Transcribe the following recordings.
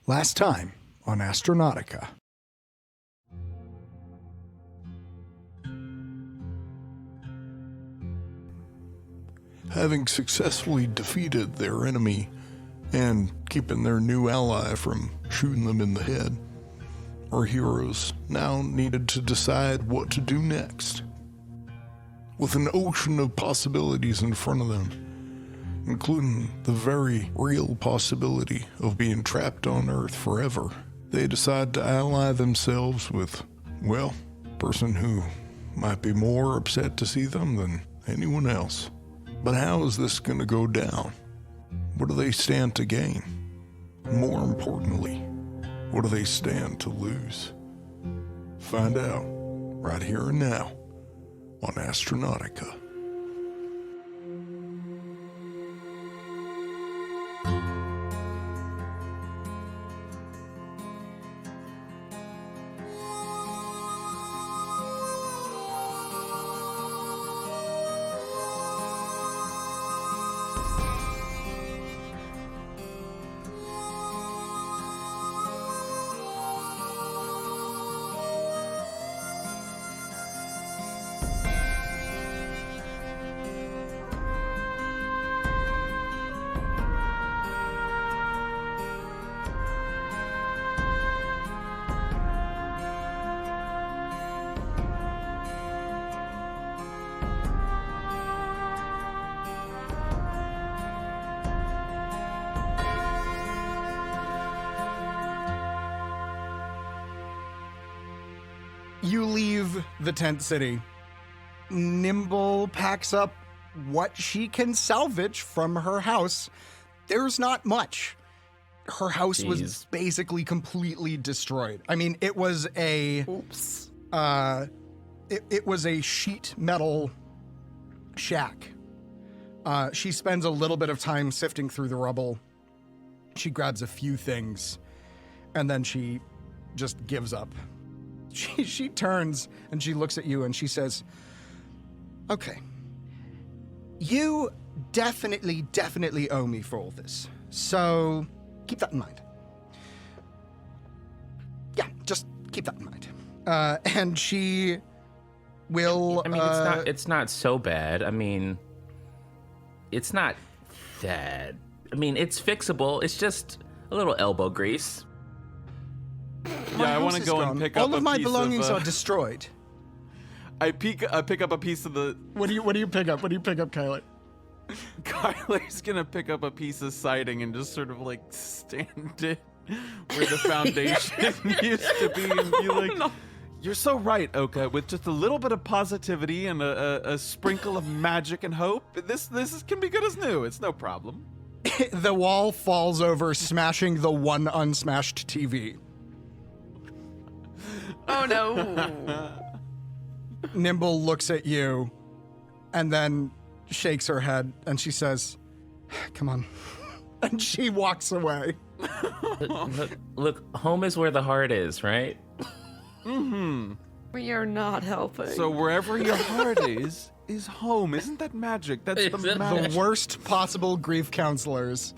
Last time on Astronautica. Having successfully defeated their enemy and keeping their new ally from shooting them in the head, our heroes now needed to decide what to do next. With an ocean of possibilities in front of them, including the very real possibility of being trapped on Earth forever, they decide to ally themselves with, well, a person who might be more upset to see them than anyone else. But how is this going to go down? What do they stand to gain? More importantly, what do they stand to lose? Find out right here and now on Astronautica. You leave the tent city. Nimble packs up what she can salvage from her house. There's not much. Her house was basically completely destroyed. I mean, it was a... Oops. It was a sheet metal shack. She spends a little bit of time sifting through the rubble. She grabs a few things, and then she just gives up. She turns and she looks at you and she says, okay, you definitely owe me for all this. So keep that in mind. Yeah, just keep that in mind. And she will... I mean, it's not so bad. I mean, it's not that... I mean, it's fixable. It's just a little elbow grease. Yeah, I want to go and pick up a piece of... All of my belongings are destroyed. I pick up a piece of the... What do you pick up? What do you pick up, Kyler? Kyler's gonna pick up a piece of siding and just sort of like stand it where the foundation used to be and be like, no. You're so right, Oka. With just a little bit of positivity and a sprinkle of magic and hope, this can be good as new. It's no problem. The wall falls over, smashing the one unsmashed TV. Oh no. Nimble looks at you and then shakes her head and she says, come on. And she walks away. Look, home is where the heart is, right? Mm-hmm. We are not helping. So wherever your heart is home. Isn't that magic? That's the magic. The worst possible grief counselors.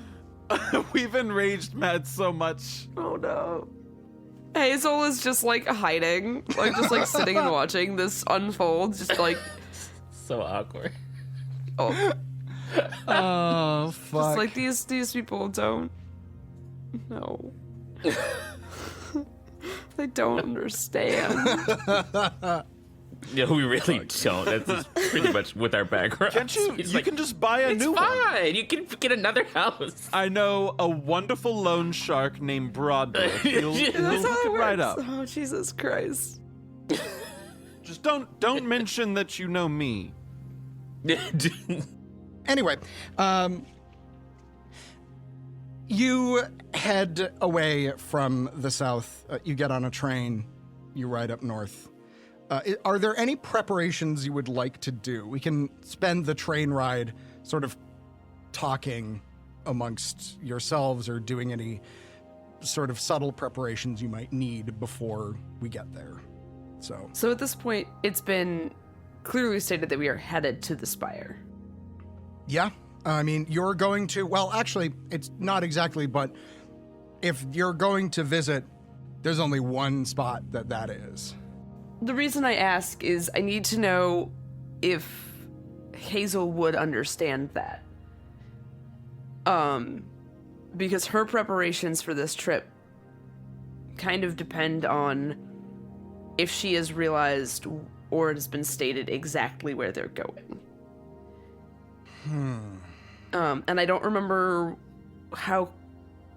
We've enraged Matt so much. Oh no. Hazel is just like hiding, like just like sitting and watching this unfold, just like so awkward. Oh, oh fuck! Just like these people don't know. They don't understand. Yeah, we really don't. That's pretty much with our background. Can't you? You can just buy a new one. It's fine. You can get another house. I know a wonderful loan shark named Broadway. He'll hook it right up. Oh, Jesus Christ. Just don't mention that you know me. Anyway, you head away from the south. You get on a train. You ride up north. Are there any preparations you would like to do? We can spend the train ride sort of talking amongst yourselves or doing any sort of subtle preparations you might need before we get there. So at this point, it's been clearly stated that we are headed to the Spire. Yeah. I mean, you're going to, well, actually, it's not exactly, but if you're going to visit, there's only one spot that is. The reason I ask is I need to know if Hazel would understand that. Because her preparations for this trip kind of depend on if she has realized or it has been stated exactly where they're going. And I don't remember how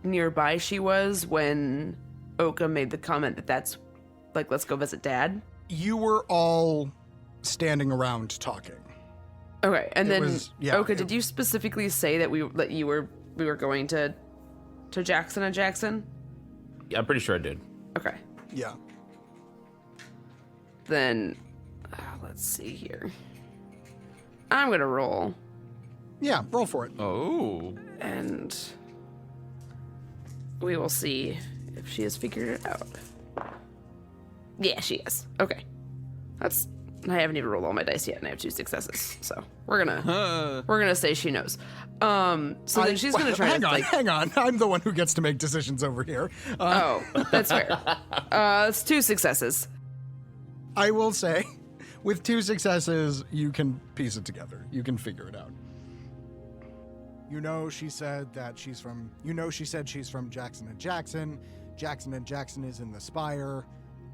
nearby she was when Oka made the comment that that's like, let's go visit Dad. You were all standing around talking. Okay, and then Oka, it- did you specifically say that we were going to Jackson and Jackson? Yeah, I'm pretty sure I did. Okay, Yeah. then let's see here. I'm gonna roll, Yeah, roll for it. Oh. and we will see if she has figured it out. Yeah, she has. Okay, I haven't even rolled all my dice yet, and I have 2 successes. So we're gonna say she knows. So then she's gonna try to Hang on. I'm the one who gets to make decisions over here. Oh, that's fair. It's 2 successes. I will say, with 2 successes, you can piece it together. You can figure it out. She said she's from Jackson and Jackson. Jackson and Jackson is in the Spire.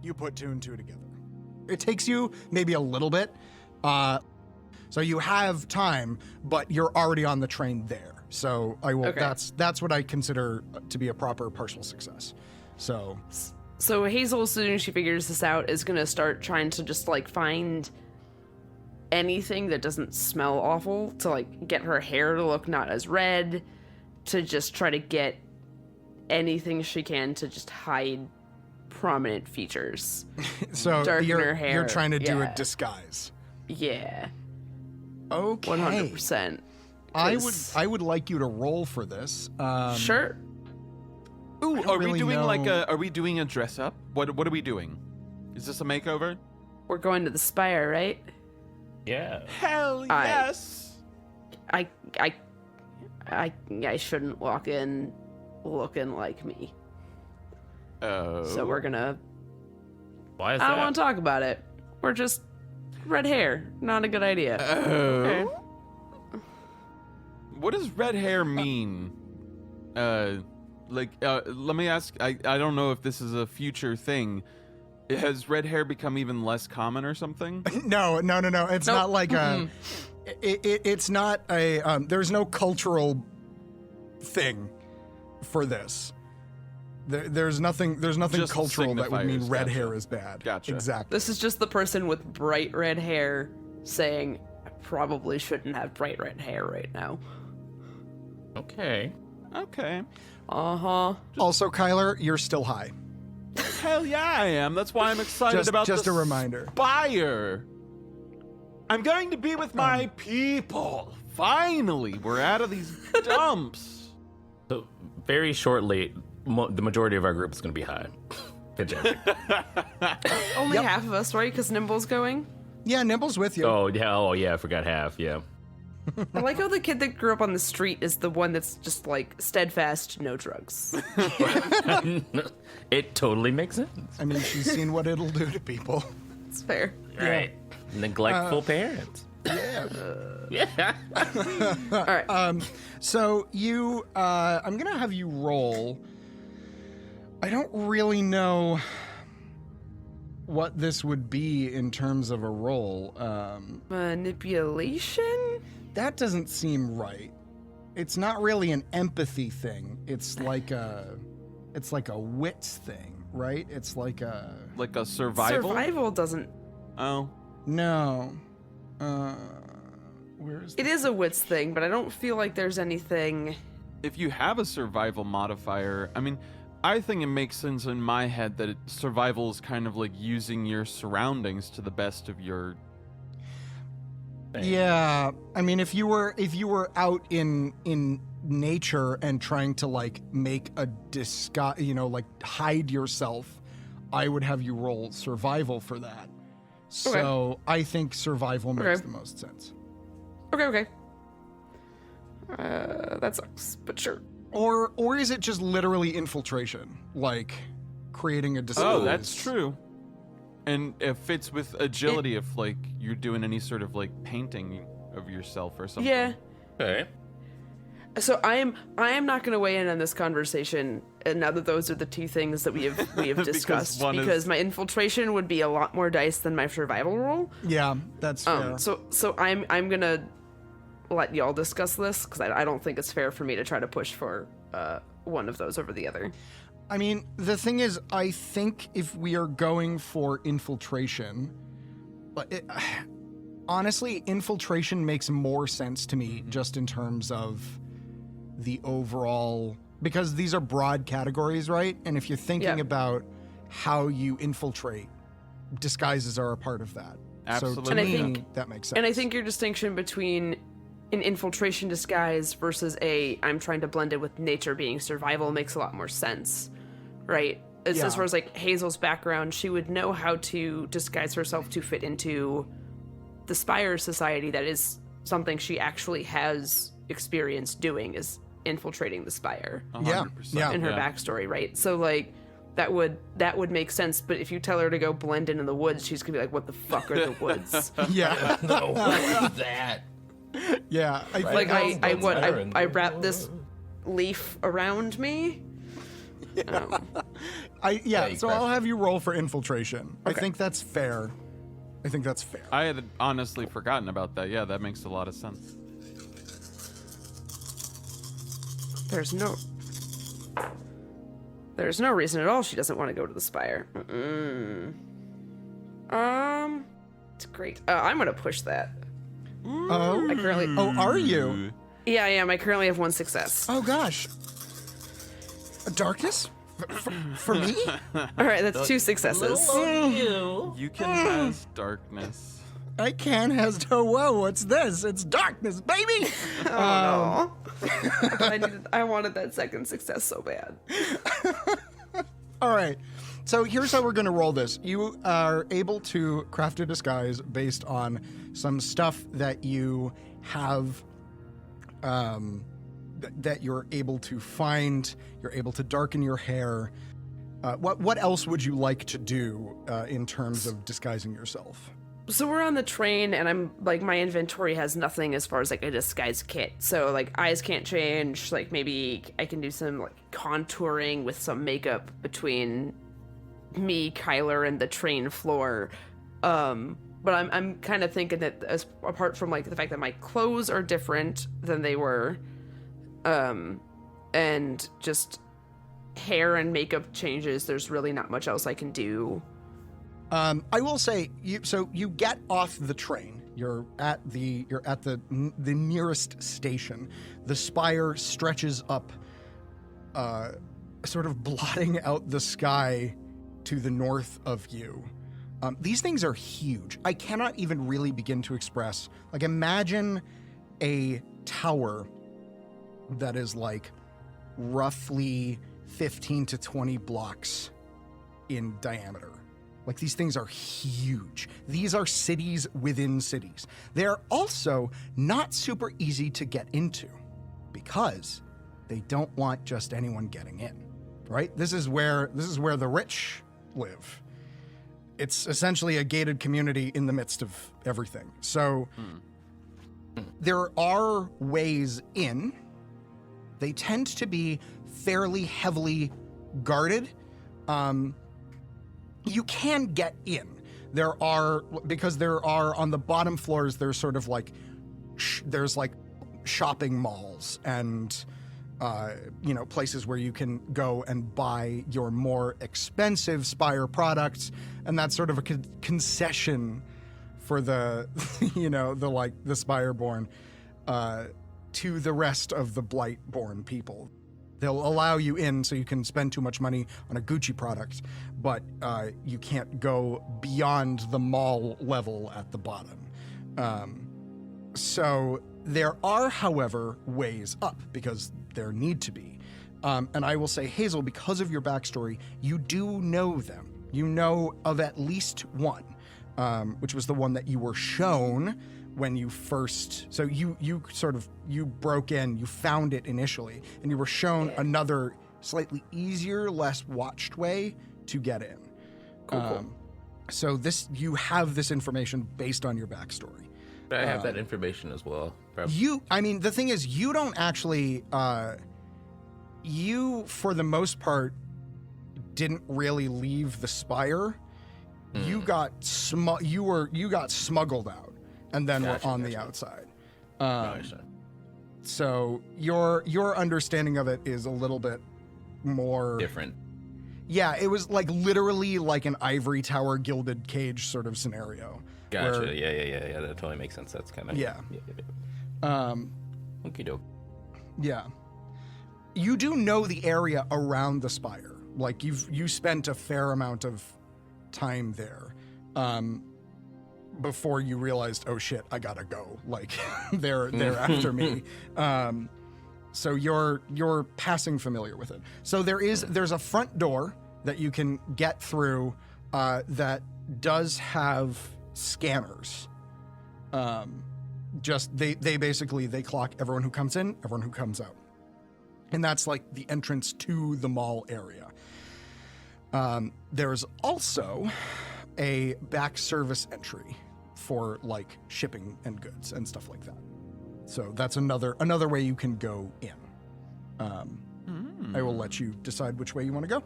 You put 2 and 2 together. It takes you maybe a little bit. So you have time, but you're already on the train there. So I will. Okay. That's what I consider to be a proper partial success. So Hazel, as soon as she figures this out, is gonna start trying to just like find anything that doesn't smell awful to like get her hair to look not as red, to just try to get anything she can to just hide prominent features. so Darken her hair. you're trying to do Yeah. a disguise. Yeah, Okay. 100%. I would like you to roll for this. Sure. Ooh, don't are we really doing know. are we doing a dress up? What are we doing? Is this a makeover? We're going to the Spire, right? Yeah. Hell yes. I shouldn't walk in looking like me. Oh. So we're gonna. Why is I that? don't want to talk about it. We're just red hair. Not a good idea. Okay. What does red hair mean? Let me ask. I don't know if this is a future thing. Has red hair become even less common or something? No. It's Nope. not like a. It's not a. There's no cultural thing for this. There's nothing. There's nothing Just cultural that would mean signifiers, red gotcha. hair is bad. Gotcha. Exactly. This is just the person with bright red hair saying, "I probably shouldn't have bright red hair right now." Okay. Okay. Uh-huh. Also, Kyler, you're still high. Hell yeah, I am. That's why I'm excited about Just the a reminder. Spire. I'm going to be with my people. Finally, we're out of these dumps. So very shortly, the majority of our group is going to be high. Fantastic. Only Yep. half of us, right? Because Nimble's going. Yeah, Nimble's with you. Oh yeah. I forgot half. Yeah. I like how the kid that grew up on the street is the one that's just like steadfast, no drugs. It totally makes sense. I mean, she's seen what it'll do to people. It's fair. Right. Neglectful parents. Yeah. All right. So you, I'm gonna have you roll. I don't really know what this would be in terms of a roll. Manipulation? That doesn't seem right. It's not really an empathy thing. It's like a wits thing, right? It's like a Like a survival? Survival doesn't. Oh. no. Where is It is a wits thing, but I don't feel like there's anything. If you have a survival modifier, I mean, I think it makes sense in my head that survival is kind of like using your surroundings to the best of your. Yeah, I mean, if you were out in nature and trying to like make a disguise, like hide yourself, I would have you roll survival for that. So I think survival makes Okay. the most sense. Okay. That sucks, but sure. Or is it just literally infiltration, like creating a disguise? Oh, that's true. And it fits with agility if like you're doing any sort of like painting of yourself or something. Yeah. Okay. So I am not going to weigh in on this conversation. And now that those are the two things that we have discussed, because my infiltration would be a lot more dice than my survival roll. Yeah, that's fair. So I'm gonna let y'all discuss this because I don't think it's fair for me to try to push for one of those over the other. I mean, the thing is, I think if we are going for infiltration, honestly, infiltration makes more sense to me just in terms of the overall, because these are broad categories, right? And if you're thinking about how you infiltrate, disguises are a part of that. Absolutely. So to me, that makes sense. And I think your distinction between an infiltration disguise versus I'm trying to blend it with nature being survival makes a lot more sense, right? As far as like Hazel's background, she would know how to disguise herself to fit into the Spire Society. That is something she actually has experience doing, is infiltrating the Spire. 100%. In her backstory, right? So like that would make sense. But if you tell her to go blend in the woods, she's gonna be like, "What the fuck are the woods?" Yeah. No, what is that? Yeah. I wrap this leaf around me. So I'll have you roll for infiltration. Okay. I think that's fair. I had honestly forgotten about that. Yeah, that makes a lot of sense. There's no reason at all she doesn't want to go to the Spire. It's great. I'm gonna push that. Are you? Yeah, I am. I currently have 1 success. Oh gosh. Darkness? For me? All right, that's 2 successes. You can has darkness. I can has whoa, what's this? It's darkness, baby! Oh no. I wanted that second success so bad. All right. So here's how we're going to roll this. You are able to craft a disguise based on some stuff that you have, that you're able to find. You're able to darken your hair. What else would you like to do in terms of disguising yourself? So we're on the train, and I'm like, my inventory has nothing as far as like a disguise kit. So like eyes can't change. Like maybe I can do some like contouring with some makeup between me, Kyler, and the train floor. But I'm kind of thinking that as apart from like the fact that my clothes are different than they were, and just hair and makeup changes, there's really not much else I can do. I will say, you get off the train. You're at the nearest station. The spire stretches up, sort of blotting out the sky to the north of you. These things are huge. I cannot even really begin to express. Like, imagine a tower that is like roughly 15 to 20 blocks in diameter. Like, these things are huge. These are cities within cities. They're also not super easy to get into because they don't want just anyone getting in, right? This is where the rich live. It's essentially a gated community in the midst of everything. So there are ways in. They tend to be fairly heavily guarded. You can get in. Because there are on the bottom floors, there's sort of like, there's like shopping malls and, places where you can go and buy your more expensive Spire products. And that's sort of a concession for the, the Spireborn, to the rest of the Blightborn people. They'll allow you in so you can spend too much money on a Gucci product, but you can't go beyond the mall level at the bottom. So there are, however, ways up because there need to be. And I will say, Hazel, because of your backstory, you do know them. You know of at least one, which was the one that you were shown when you first, so you broke in, you found it initially, and you were shown another slightly easier, less watched way to get in. Cool. So you have this information based on your backstory. I have that information as well. The thing is, you don't actually, you, for the most part, didn't really leave the spire. You got you got smuggled out, and then were on the outside. So your understanding of it is a little bit more different. Yeah, it was like literally like an ivory tower gilded cage sort of scenario. Gotcha. Yeah. That totally makes sense. That's kind of yeah. Okie doke. Yeah. You do know the area around the spire. Like you spent a fair amount of time there before you realized, oh shit, I gotta go. Like they're after me. So you're passing familiar with it. So there's a front door that you can get through that does have scanners. They basically clock everyone who comes in, everyone who comes out. And that's like the entrance to the mall area. There's also a back service entry for like shipping and goods and stuff like that. So that's another way you can go in. I will let you decide which way you want to go.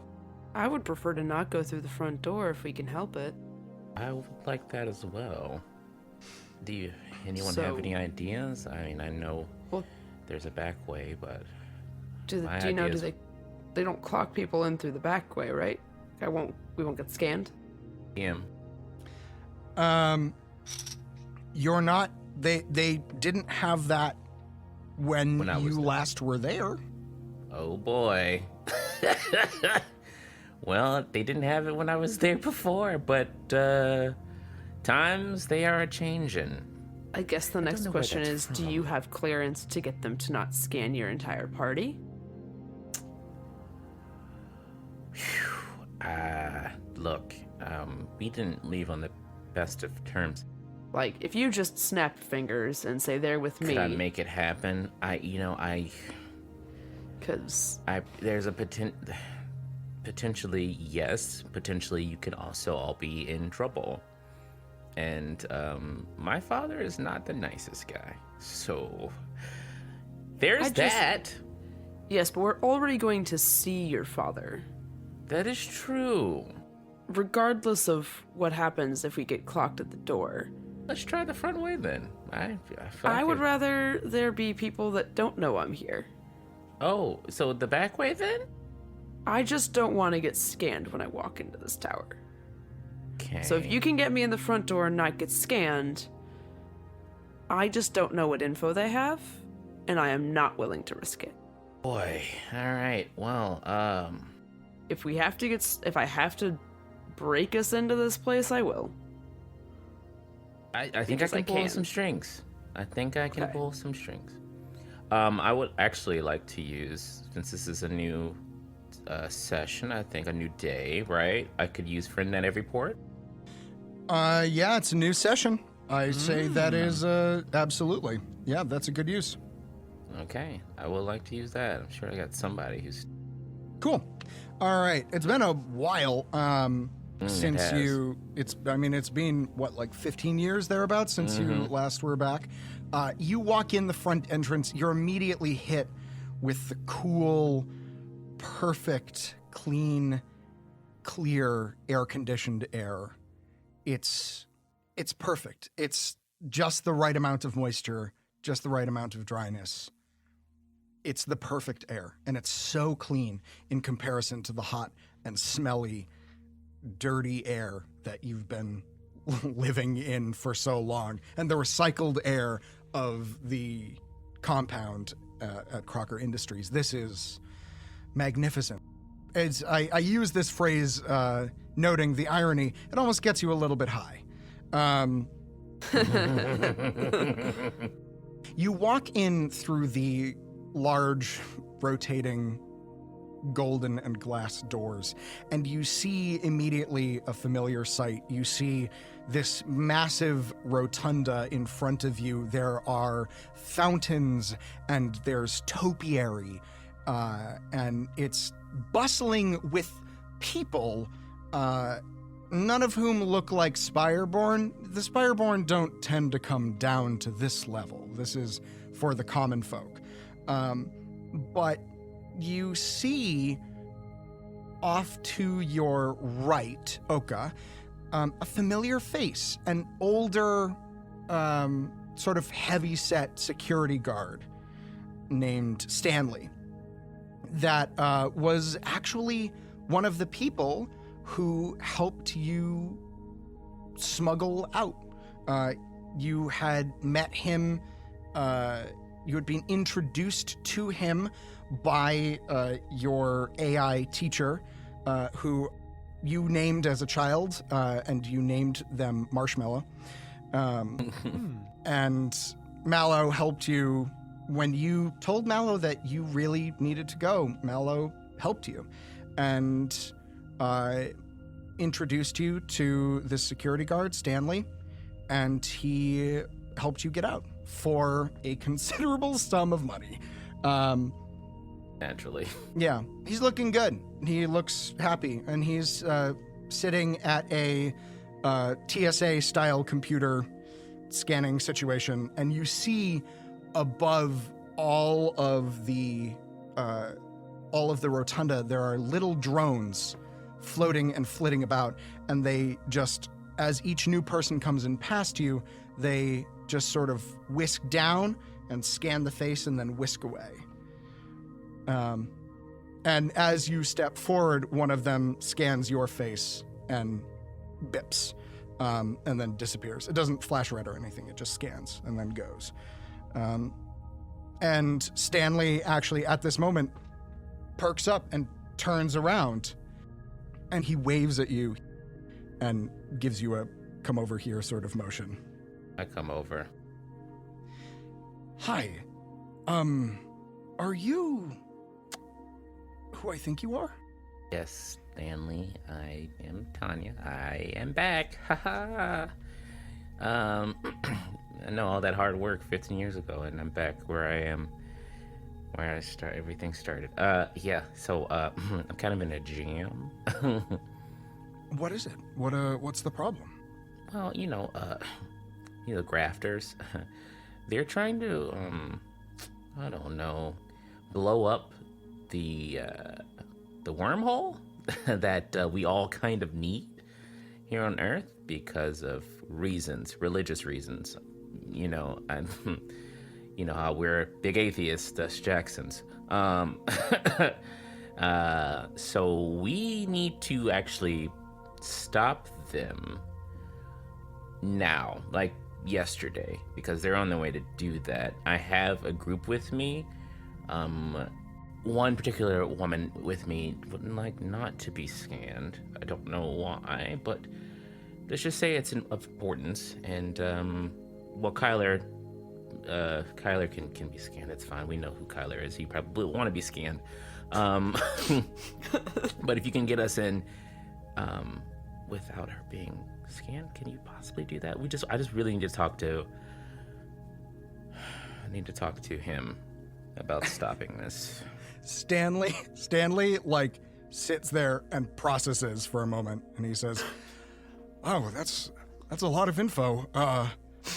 I would prefer to not go through the front door if we can help it. I would like that as well. Do anyone have any ideas? I mean, I know there's a back way, but do you know? They don't clock people in through the back way, right? We won't get scanned. Yeah. You're not. They didn't have that when you last were there. Oh boy. Well, they didn't have it when I was there before, but times they are a-changin'. I guess the next question is, do you have clearance to get them to not scan your entire party? Look, we didn't leave on the best of terms. Like, if you just snap fingers and say they're with me... Could I make it happen? Because... There's a potentially, yes. Potentially, you could also all be in trouble. And, my father is not the nicest guy. So, there's that. Yes, but we're already going to see your father. That is true. Regardless of what happens if we get clocked at the door. Let's try the front way then. I would rather there be people that don't know I'm here. Oh, so the back way then? I just don't want to get scanned when I walk into this tower. Okay. So if you can get me in the front door and not get scanned, I just don't know what info they have, and I am not willing to risk it. Boy, all right. Well, if I have to break us into this place, I will. I think I can pull some strings. I would actually like to use, since this is a new session, I think a new day, right? I could use Friend at every port. Yeah, it's a new session. I say that is absolutely. Yeah, that's a good use. Okay, I would like to use that. I'm sure I got somebody who's cool. All right, it's been a while since it's been what, like 15 years thereabouts since you last were back. You walk in the front entrance, you're immediately hit with the cool, perfect, clean, clear, air-conditioned air. It's perfect. It's just the right amount of moisture, just the right amount of dryness. It's the perfect air, and it's so clean in comparison to the hot and smelly, dirty air that you've been living in for so long, and the recycled air of the compound at Crocker Industries. This is magnificent. I use this phrase noting the irony. It almost gets you a little bit high. You walk in through the large rotating golden and glass doors. And you see immediately a familiar sight. You see this massive rotunda in front of you. There are fountains and there's topiary, and it's bustling with people, none of whom look like Spireborn. The Spireborn don't tend to come down to this level. This is for the common folk. But you see off to your right, Oka, a familiar face, an older, sort of heavy-set security guard named Stanley that was actually one of the people who helped you smuggle out. You had met him, you had been introduced to him by your AI teacher, who you named as a child, and you named them Marshmallow. And Mallow helped you when you told Mallow that you really needed to go. Mallow helped you and introduced you to the security guard, Stanley, and he helped you get out for a considerable sum of money. Naturally. Yeah, he's looking good. He looks happy, and he's sitting at a TSA-style computer scanning situation, and you see above all of the rotunda, there are little drones floating and flitting about, and they just, as each new person comes in past you, they just sort of whisk down and scan the face and then whisk away. And as you step forward, one of them scans your face and bips, and then disappears. It doesn't flash red or anything. It just scans and then goes. And Stanley actually, at this moment, perks up and turns around, and he waves at you and gives you a come over here sort of motion. I come over. Hi. Are you who I think you are? Yes, Stanley. I am Tanya. I am back. Haha. I know all that hard work 15 years ago, and I'm back where I am, where everything started. Yeah. So, I'm kind of in a jam. What is it? What's the problem? Well, grafters. They're trying to, I don't know, blow up the wormhole that we all kind of need here on Earth because of religious reasons. I'm, how we're big atheists, us Jacksons. So we need to actually stop them now, like yesterday, because they're on their way to do that. I have a group with me, one particular woman with me would like not to be scanned. I don't know why, but let's just say it's of importance. And Kyler can be scanned. It's fine. We know who Kyler is. He probably will want to be scanned. But if you can get us in without her being scanned, can you possibly do that? I just really need to talk to him about stopping this. Stanley sits there and processes for a moment, and he says, "Oh, that's a lot of info."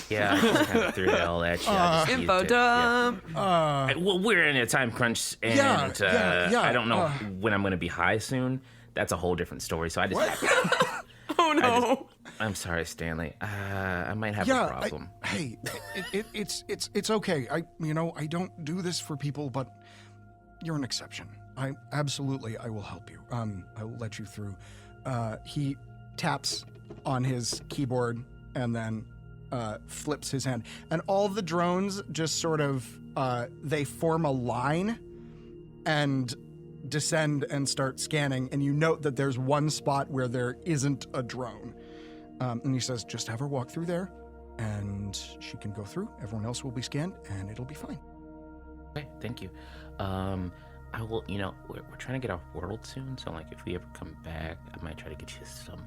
Yeah, I just kind of threw it all at you. Info dump. Yeah. Well, we're in a time crunch, and I don't know when I'm going to be high soon. That's a whole different story. So I just. Oh no! I'm sorry, Stanley. I might have a problem. It's okay. I don't do this for people, but you're an exception. I will help you. I will let you through. He taps on his keyboard and then flips his hand, and all the drones just sort of they form a line and descend and start scanning, and you note that there's one spot where there isn't a drone. And he says, just have her walk through there, and she can go through. Everyone else will be scanned, and it'll be fine. Okay, thank you. I will, we're trying to get off world soon, so like if we ever come back, I might try to get you some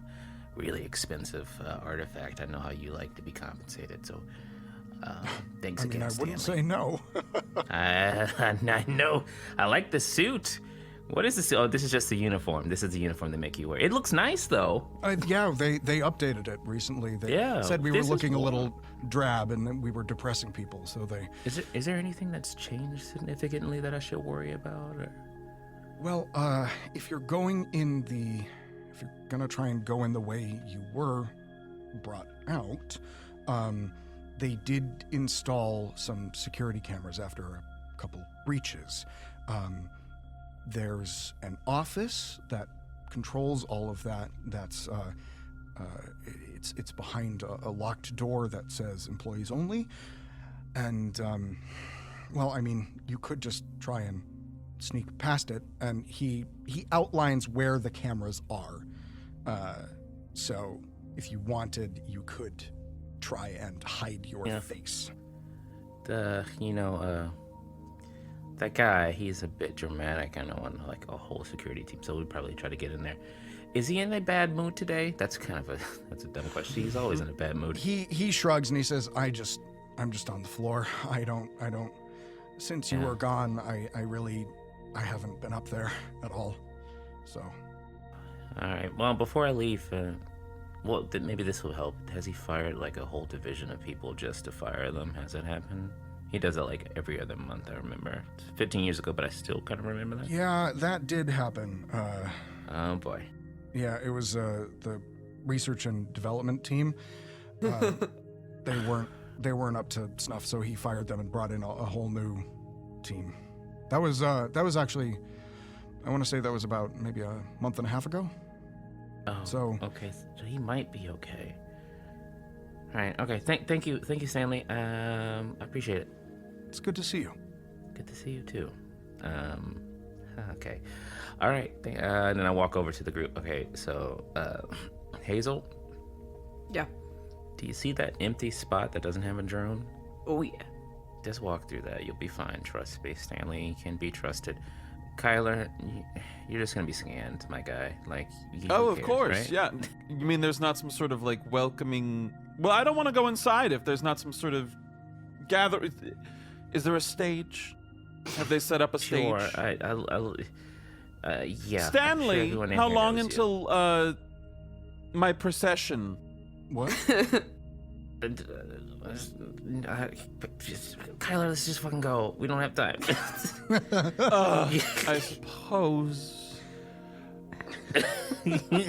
really expensive artifact. I know how you like to be compensated, so thanks again, I Stanley. wouldn't say no. I know. I like the suit. What is this? Oh, this is just the uniform. This is the uniform they make you wear. It looks nice, though. Yeah, they updated it recently. They said we were looking a little drab and that we were depressing people, so they... Is there anything that's changed significantly that I should worry about? Or? Well, if you're going to try and go in the way you were brought out, they did install some security cameras after a couple breaches. There's an office that controls all of that. That's it's behind a locked door that says employees only. And well, I mean, you could just try and sneak past it. And he outlines where the cameras are. So if you wanted, you could try and hide your face. That guy, he's a bit dramatic, I know, on like a whole security team, so we'd probably try to get in there. Is he in a bad mood today? That's a dumb question. He's always in a bad mood. He shrugs and he says, I'm just on the floor. I don't since you were gone, I haven't been up there at all. So. All right. Well, before I leave, maybe this will help. Has he fired like a whole division of people just to fire them? Has that happened? He does it like every other month, I remember. 15 years ago, but I still kind of remember that. Yeah, that did happen. Oh, boy. Yeah, it was the research and development team. They weren't up to snuff, so he fired them and brought in a whole new team. That was actually, I want to say that was about maybe a month and a half ago. Oh, so okay. So he might be okay. All right. Okay. Thank you, Stanley. I appreciate it. It's good to see you. Good to see you too. Okay. All right. And then I walk over to the group. Okay. So, Hazel. Yeah. Do you see that empty spot that doesn't have a drone? Oh yeah. Just walk through that. You'll be fine. Trust me, Stanley can be trusted. Kyler, you're just gonna be scanned, my guy. Like, of course, right? yeah. You mean there's not some sort of like welcoming? Well, I don't want to go inside if there's not some sort of gather. Is there a stage? Have they set up a stage? Sure. Yeah. Stanley, sure how long until my procession? What? Kyler, let's just fucking go. We don't have time. I suppose.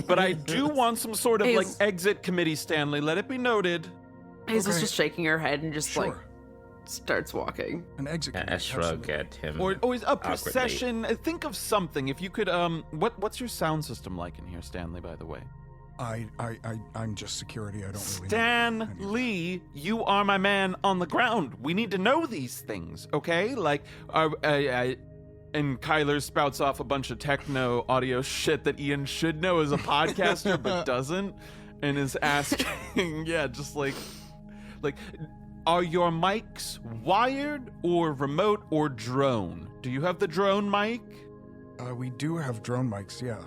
But I do want some sort of like exit committee, Stanley. Let it be noted. Hazel's just shaking her head and just Sure. like starts walking. An exit. I shrug at him. Or a procession. Think of something. If you could, what's your sound system like in here, Stanley? By the way. I'm just security. I don't really know. Stan Lee, you are my man on the ground. We need to know these things, okay? Like, and Kyler spouts off a bunch of techno audio shit that Ian should know as a podcaster but doesn't, and is asking, just like, are your mics wired or remote or drone? Do you have the drone mic? We do have drone mics, yeah.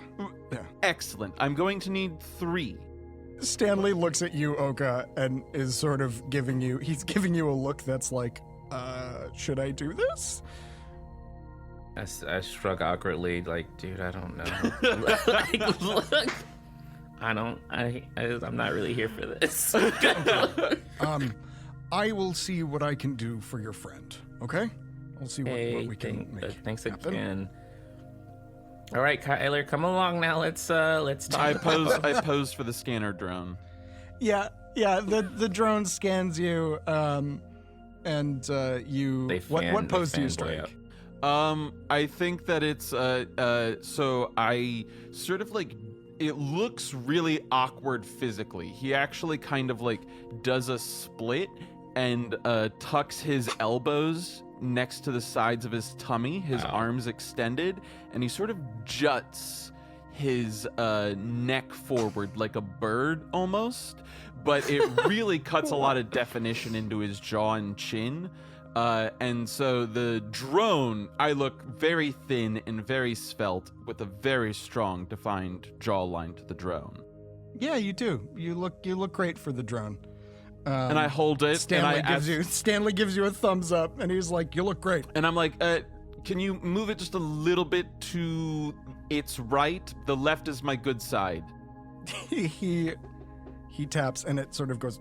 Excellent. I'm going to need 3. Stanley looks at you, Oka, and is sort of giving you a look that's like, should I do this? I shrug awkwardly, like, dude, I don't know. Look, I'm not really here for this. I will see what I can do for your friend, okay? I'll see what we can make Thanks happen. again. All right, Kyler, come along now. Let's talk. I posed for the scanner drone. Yeah. The drone scans you, and you. What pose do you strike? I think that it's so I sort of like, it looks really awkward physically. He actually kind of like does a split and tucks his elbows next to the sides of his tummy, his arms extended, and he sort of juts his neck forward like a bird almost, but it really cuts a lot of definition into his jaw and chin. And so the drone, I look very thin and very svelte with a very strong, defined jawline to the drone. Yeah, you do. You look great for the drone. And I hold it. Stanley gives you a thumbs up, and he's like, "You look great." And I'm like, can you move it just a little bit to its right? The left is my good side. he taps, and it sort of goes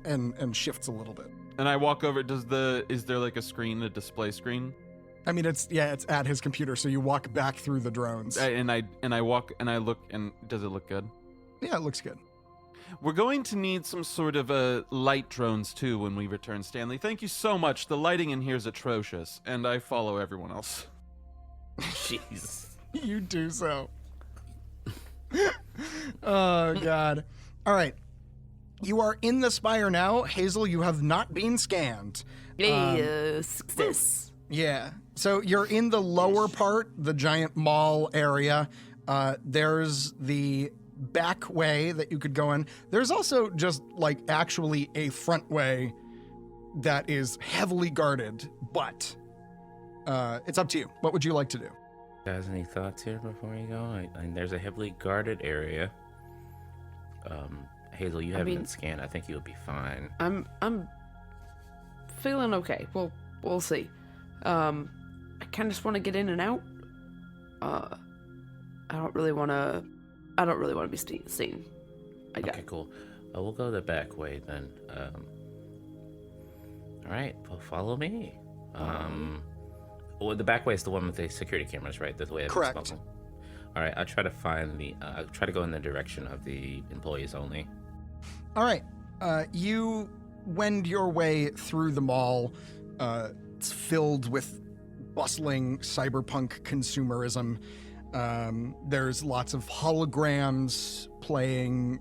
and shifts a little bit. And I walk over. Is there like a screen, a display screen? I mean, it's at his computer, so you walk back through the drones. And I walk and I look, and does it look good? Yeah, it looks good. We're going to need some sort of light drones too when we return, Stanley. Thank you so much. The lighting in here is atrocious, and I follow everyone else. Jeez. You do so. Oh, God. All right. You are in the spire now. Hazel, you have not been scanned. Success. Yeah. So you're in the lower part, the giant mall area. There's the back way that you could go in. There's also just like actually a front way that is heavily guarded, but it's up to you. What would you like to do? Guys, any thoughts here before you go? There's a heavily guarded area. Hazel, you haven't been scanned. I think you'll be fine. I'm feeling okay. We'll see. I kind of just want to get in and out. I don't really want to be seen. Okay, cool. We'll go the back way then. All right, well, follow me. Well, the back way is the one with the security cameras, right? That's the way. Correct. All right, I'll try to find I'll try to go in the direction of the employees only. All right. You wend your way through the mall. It's filled with bustling cyberpunk consumerism. There's lots of holograms playing,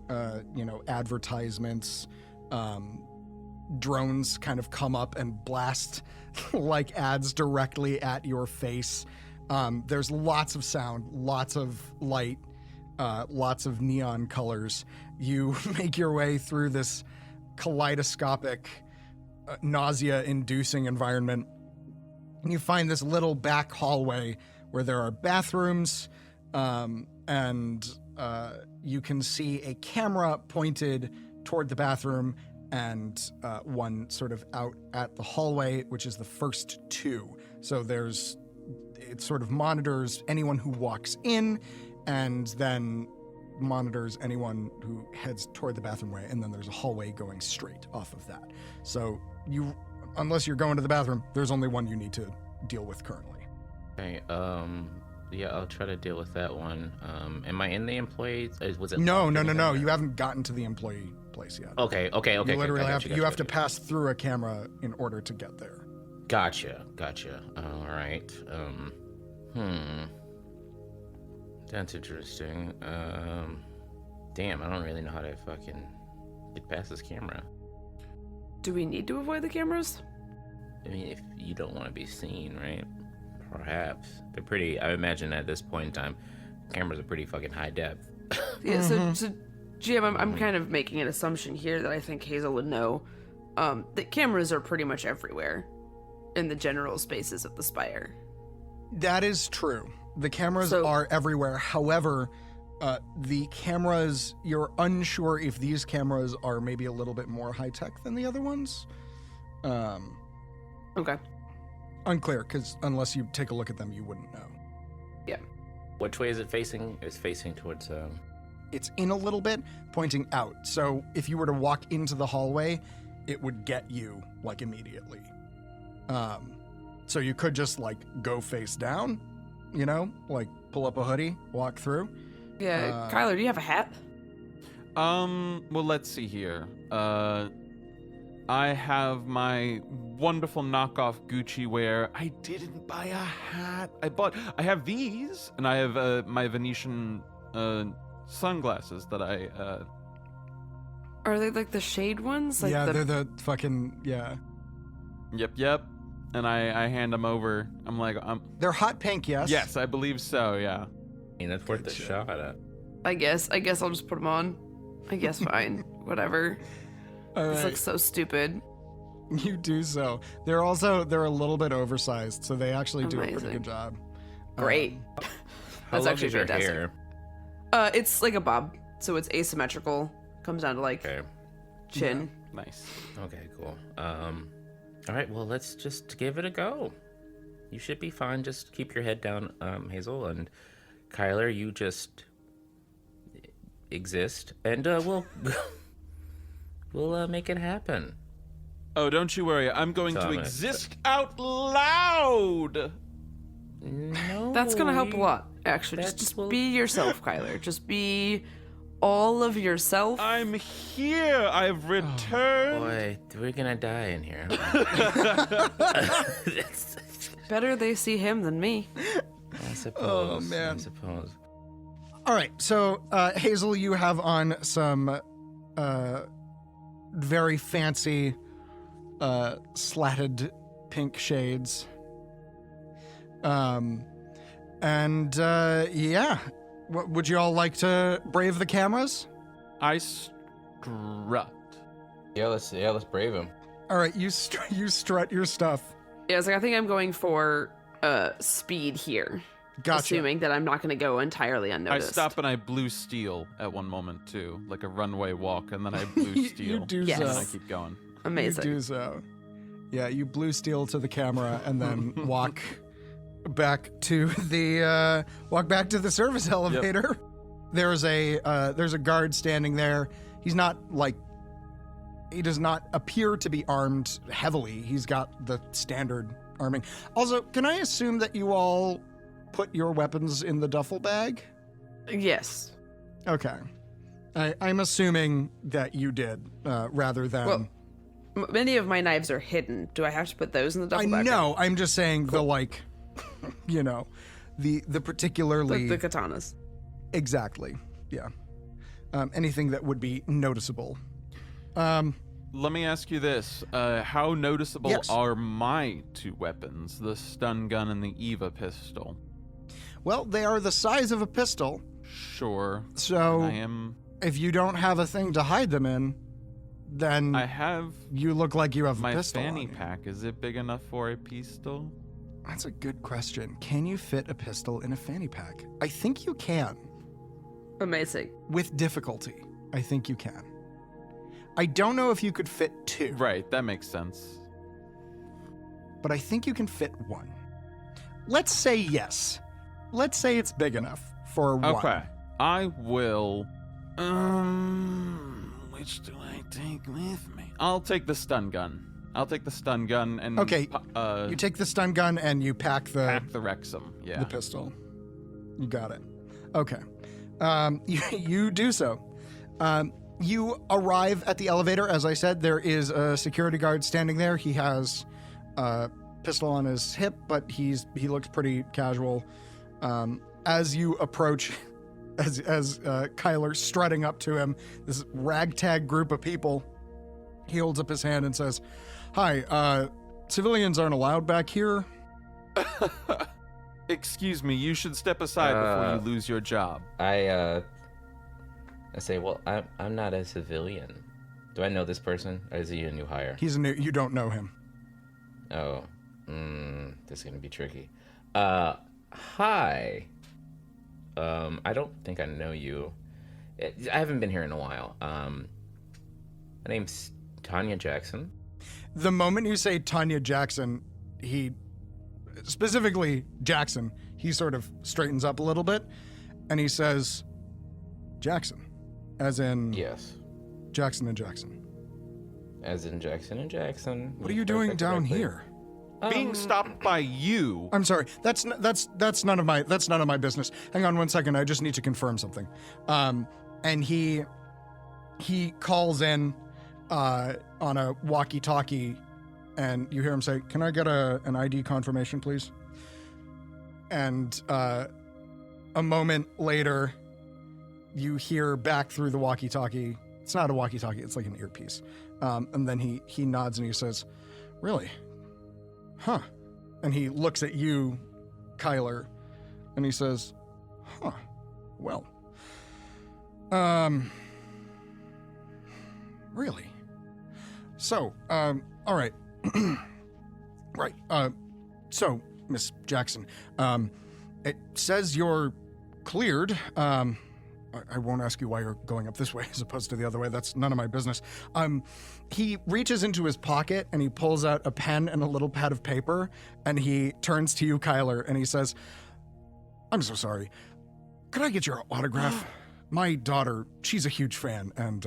advertisements. Drones kind of come up and blast like ads directly at your face. There's lots of sound, lots of light, lots of neon colors. You make your way through this kaleidoscopic, nausea-inducing environment. And you find this little back hallway where there are bathrooms, and you can see a camera pointed toward the bathroom and one sort of out at the hallway, which is the first two. So it sort of monitors anyone who walks in and then monitors anyone who heads toward the bathroom way, and then there's a hallway going straight off of that. So unless you're going to the bathroom, there's only one you need to deal with currently. Okay, yeah, I'll try to deal with that one. Am I in the employee? Was it? No. You haven't gotten to the employee place yet. Okay. You literally have to pass through a camera in order to get there. Gotcha. All right. That's interesting. Damn, I don't really know how to fucking get past this camera. Do we need to avoid the cameras? I mean, if you don't want to be seen, right? Perhaps. They're pretty, I imagine at this point in time, cameras are pretty fucking high depth. Yeah, so GM, I'm kind of making an assumption here that I think Hazel would know. That cameras are pretty much everywhere in the general spaces of the spire. That is true. The cameras are everywhere. However, the cameras, you're unsure if these cameras are maybe a little bit more high-tech than the other ones. Okay. Unclear, because unless you take a look at them, you wouldn't know. Yeah. Which way is it facing? It's facing towards... It's in a little bit, pointing out. So if you were to walk into the hallway, it would get you, like, immediately. So you could just, like, go face down, like pull up a hoodie, walk through. Yeah, Kyler, do you have a hat? Well, let's see here. I have my wonderful knockoff Gucci wear. I didn't buy a hat. I have these, and I have my Venetian sunglasses that I... Are they like the shade ones? Like they're the fucking, yeah. Yep. And I hand them over. I'm like, they're hot pink, yes? Yes, I believe so, yeah. I mean, that's worth a shot at. I guess I'll just put them on. I guess fine. Whatever. All This right. looks so stupid. You do so. They're a little bit oversized, so they actually do a pretty Amazing. good job. Great. How That's long actually is your fantastic. hair? It's like a bob, so it's asymmetrical. Comes down to like Okay. chin. Nice. Okay, cool. All right, well, let's just give it a go. You should be fine. Just keep your head down, Hazel, and Kyler, you just exist, and we'll make it happen. Oh, don't you worry. I'm going to Thomas. exist out loud. No, That's gonna help a lot, actually. Just be yourself, Kyler. Just be all of yourself. I'm here. I've returned. Boy, we're gonna die in here. Better they see him than me. I suppose. Oh, man. I suppose. All right, so Hazel, you have on some very fancy slatted pink shades. Yeah, would you all like to brave the cameras? I strut. Yeah, let's brave him. All right, you strut your stuff. Yeah, I think I'm going for speed here. Gotcha. Assuming that I'm not gonna go entirely I unnoticed. stop and I blue steel at one moment too, like a runway walk, and then I blue steel. You do Yes. And I so. keep going. Amazing. You do so. Yeah, you blue steel to the camera and then walk back to the service elevator. There's a guard standing there. He does not appear to be armed heavily. He's got the standard arming. Also, can I assume that you all put your weapons in the duffel bag? Yes. Okay. I'm assuming that you did, rather than... Well, many of my knives are hidden. Do I have to put those in the I duffel bag? know. I'm just saying the the particularly... The katanas. Exactly. Yeah. Anything that would be noticeable. Let me ask you this: how noticeable Yes. are my two weapons, the stun gun and the Eva pistol? Well, they are the size of a pistol, Sure. so I am. if you don't have a thing to hide them in, then I have you look like you have a my pistol on fanny you. pack. Is it big enough for a pistol? That's a good question. Can you fit a pistol in a fanny pack? I think you can. Amazing. With difficulty, I think you can. I don't know if you could fit two, Right. That makes sense. but I think you can fit one. Let's say yes. Let's say it's big enough for one. Okay. I will. Which do I take with me? I'll take the stun gun. I'll take the stun gun and Okay, You take the stun gun and you pack the pack the Wrexham. Yeah. the pistol. You got it. Okay. You do so. You arrive at the elevator. As I said, there is a security guard standing there. He has a pistol on his hip, but he looks pretty casual. As you approach, as Kyler strutting up to him, this ragtag group of people, he holds up his hand and says, "Hi, civilians aren't allowed back here." Excuse me. You should step aside before you lose your job. I say, well, I'm not a civilian. Do I know this person, or is he a new hire? He's a new. You don't know him. Oh, this is gonna be tricky. Hi. I don't think I know you. I haven't been here in a while. My name's Tanya Jackson. The moment you say Tanya Jackson, specifically Jackson, he sort of straightens up a little bit, and he says, "Jackson," as in Yes. Jackson and Jackson. As in Jackson and Jackson. What are you doing down Correctly. here? Being stopped by you. I'm sorry. That's none of my business. Hang on one second. I just need to confirm something. And he calls in on a walkie-talkie, and you hear him say, "Can I get an ID confirmation, please?" And a moment later, you hear back through the walkie-talkie. It's not a walkie-talkie. It's like an earpiece. And then he nods and he says, "Really? Huh?" And he looks at you, Kyler, and he says, "Huh, well, really? So, All right. Right. So, Miss Jackson, it says you're cleared. I won't ask you why you're going up this way as opposed to the other way. That's none of my business. He reaches into his pocket and he pulls out a pen and a little pad of paper, and he turns to you, Kyler, and he says, "I'm so sorry. Could I get your autograph? My daughter, she's a huge fan, and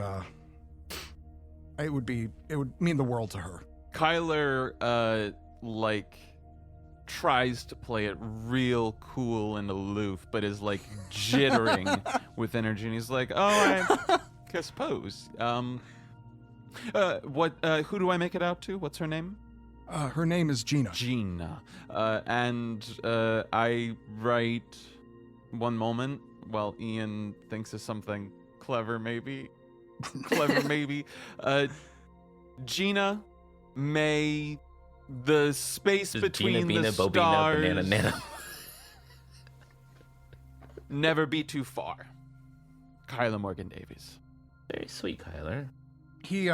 it would mean the world to her." Kyler, tries to play it real cool and aloof, but is like jittering with energy, and he's like, I suppose. Who do I make it out to? What's her name? Her name is Gina. Gina. I write one moment while Ian thinks of something clever, maybe. Gina, may the space Just between Gina, the Bina, Bobina, stars Banana, Nana. never be too far. Kyler Morgan Davies. Very sweet, Kyler. He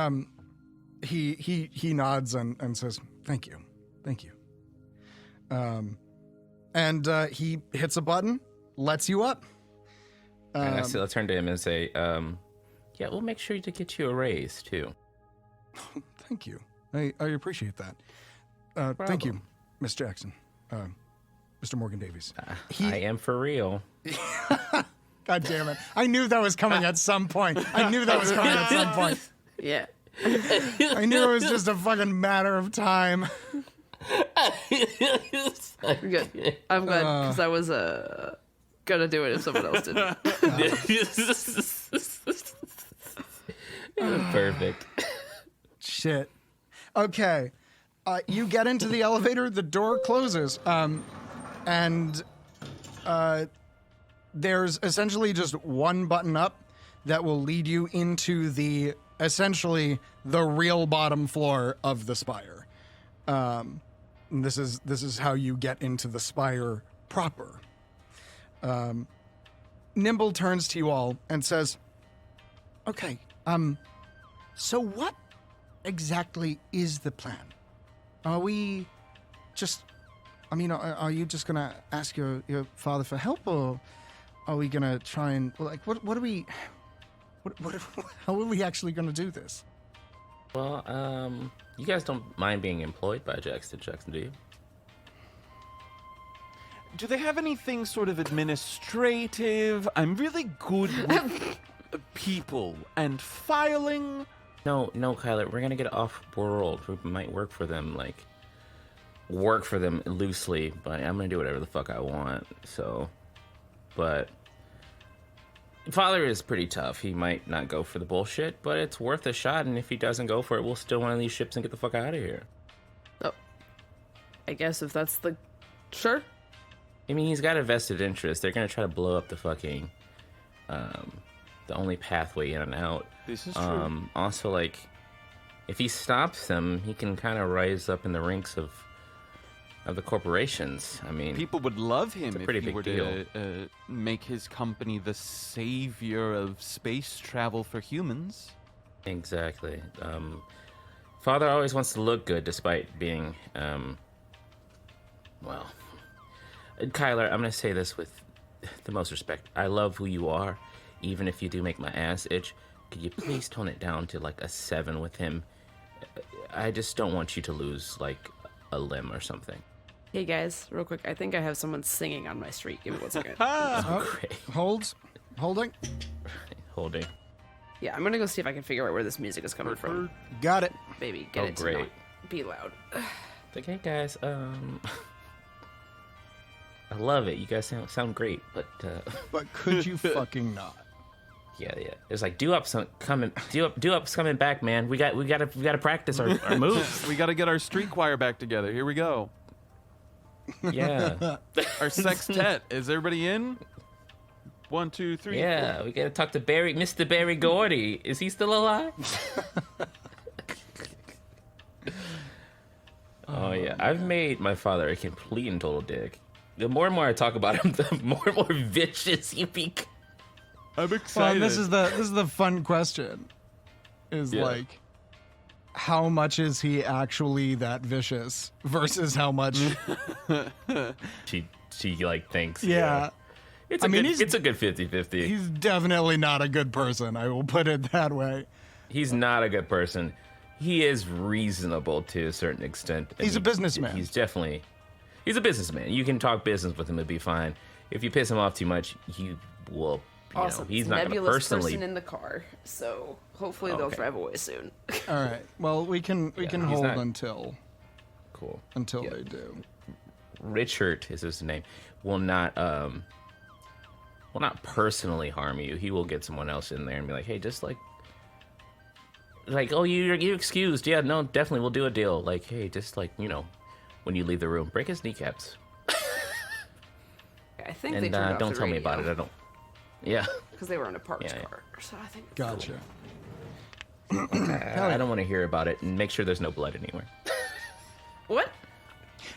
nods and says, "Thank you. And he hits a button, lets you up. And I'll turn to him and say, yeah, we'll make sure to get you a raise, too. Thank you. I appreciate that. Thank you, Miss Jackson. Mr. Morgan Davies. I am for real. God damn it. I knew that was coming at some point. Yeah. I knew it was just a fucking matter of time. Good. I'm glad, because I was gonna do it if someone else didn't. Perfect. Shit. Okay. You get into the elevator, the door closes, and there's essentially just one button up that will lead you into essentially the real bottom floor of the spire. This is how you get into the spire proper. Nimble turns to you all and says, "Okay, so what exactly is the plan? Are we just, are you just gonna ask your father for help, or are we gonna try and, how are we actually gonna do this?" Well, you guys don't mind being employed by Jackson, do you? Do they have anything sort of administrative? I'm really good with people and filing. No, Kyler, we're gonna get off-world. We might work for them loosely, but I'm gonna do whatever the fuck I want, so... But... Father is pretty tough. He might not go for the bullshit, but it's worth a shot, and if he doesn't go for it, we'll steal one of these ships and get the fuck out of here. Oh. I guess if that's the... Sure. I mean, he's got a vested interest. They're gonna try to blow up the fucking... the only pathway in and out. This is true. Also, if he stops them, he can kind of rise up in the ranks of the corporations. I mean, people would love him it's a pretty if he big were deal. to make his company the savior of space travel for humans. Exactly. Father always wants to look good despite being, well... Kyler, I'm going to say this with the most respect. I love who you are, even if you do make my ass itch. Could you please tone it down to a 7 with him? I just don't want you to lose, a limb or something. Hey guys, real quick, I think I have someone singing on my street. Give me 1 second. Great. Holding. Holding. Yeah, I'm gonna go see if I can figure out where this music is coming from. Got it. Baby, get it to great. not be loud. Hey guys, I love it. You guys sound great, but But could you fucking not? yeah. It's Doo-Up's coming back, man. We gotta practice our moves. We got to get our street choir back together. Here we go. Yeah. Our sextet. Is everybody in? 1, 2, 3. Yeah, 4. we gotta talk to Mr. Barry Gordy. Is he still alive? Oh yeah, I've made my father a complete and total dick. The more and more I talk about him, the more and more vicious he becomes. I'm Well, excited. and this is the fun question. Is Yeah. how much is he actually that vicious versus how much. She like thinks. Yeah. It's a good 50-50. He's definitely not a good person. I will put it that way. He's not a good person. He is reasonable to a certain extent. He's a businessman. He's a businessman. You can talk business with him and be fine. If you piss him off too much, he will. Awesome. He's not going to personally. Person in the car, so hopefully they'll drive away soon. All right. Well, we can hold until they do. Richard is his name. Will not personally harm you. He will get someone else in there and be like, hey, just like oh, you're excused. Yeah, no, definitely we'll do a deal. Like, hey, just like, when you leave the room, break his kneecaps. I think and they turned off don't the tell me radio. about it. I don't. Yeah. Because they were in a parked car. So I think. Gotcha. I don't want to hear about it, and make sure there's no blood anywhere. What?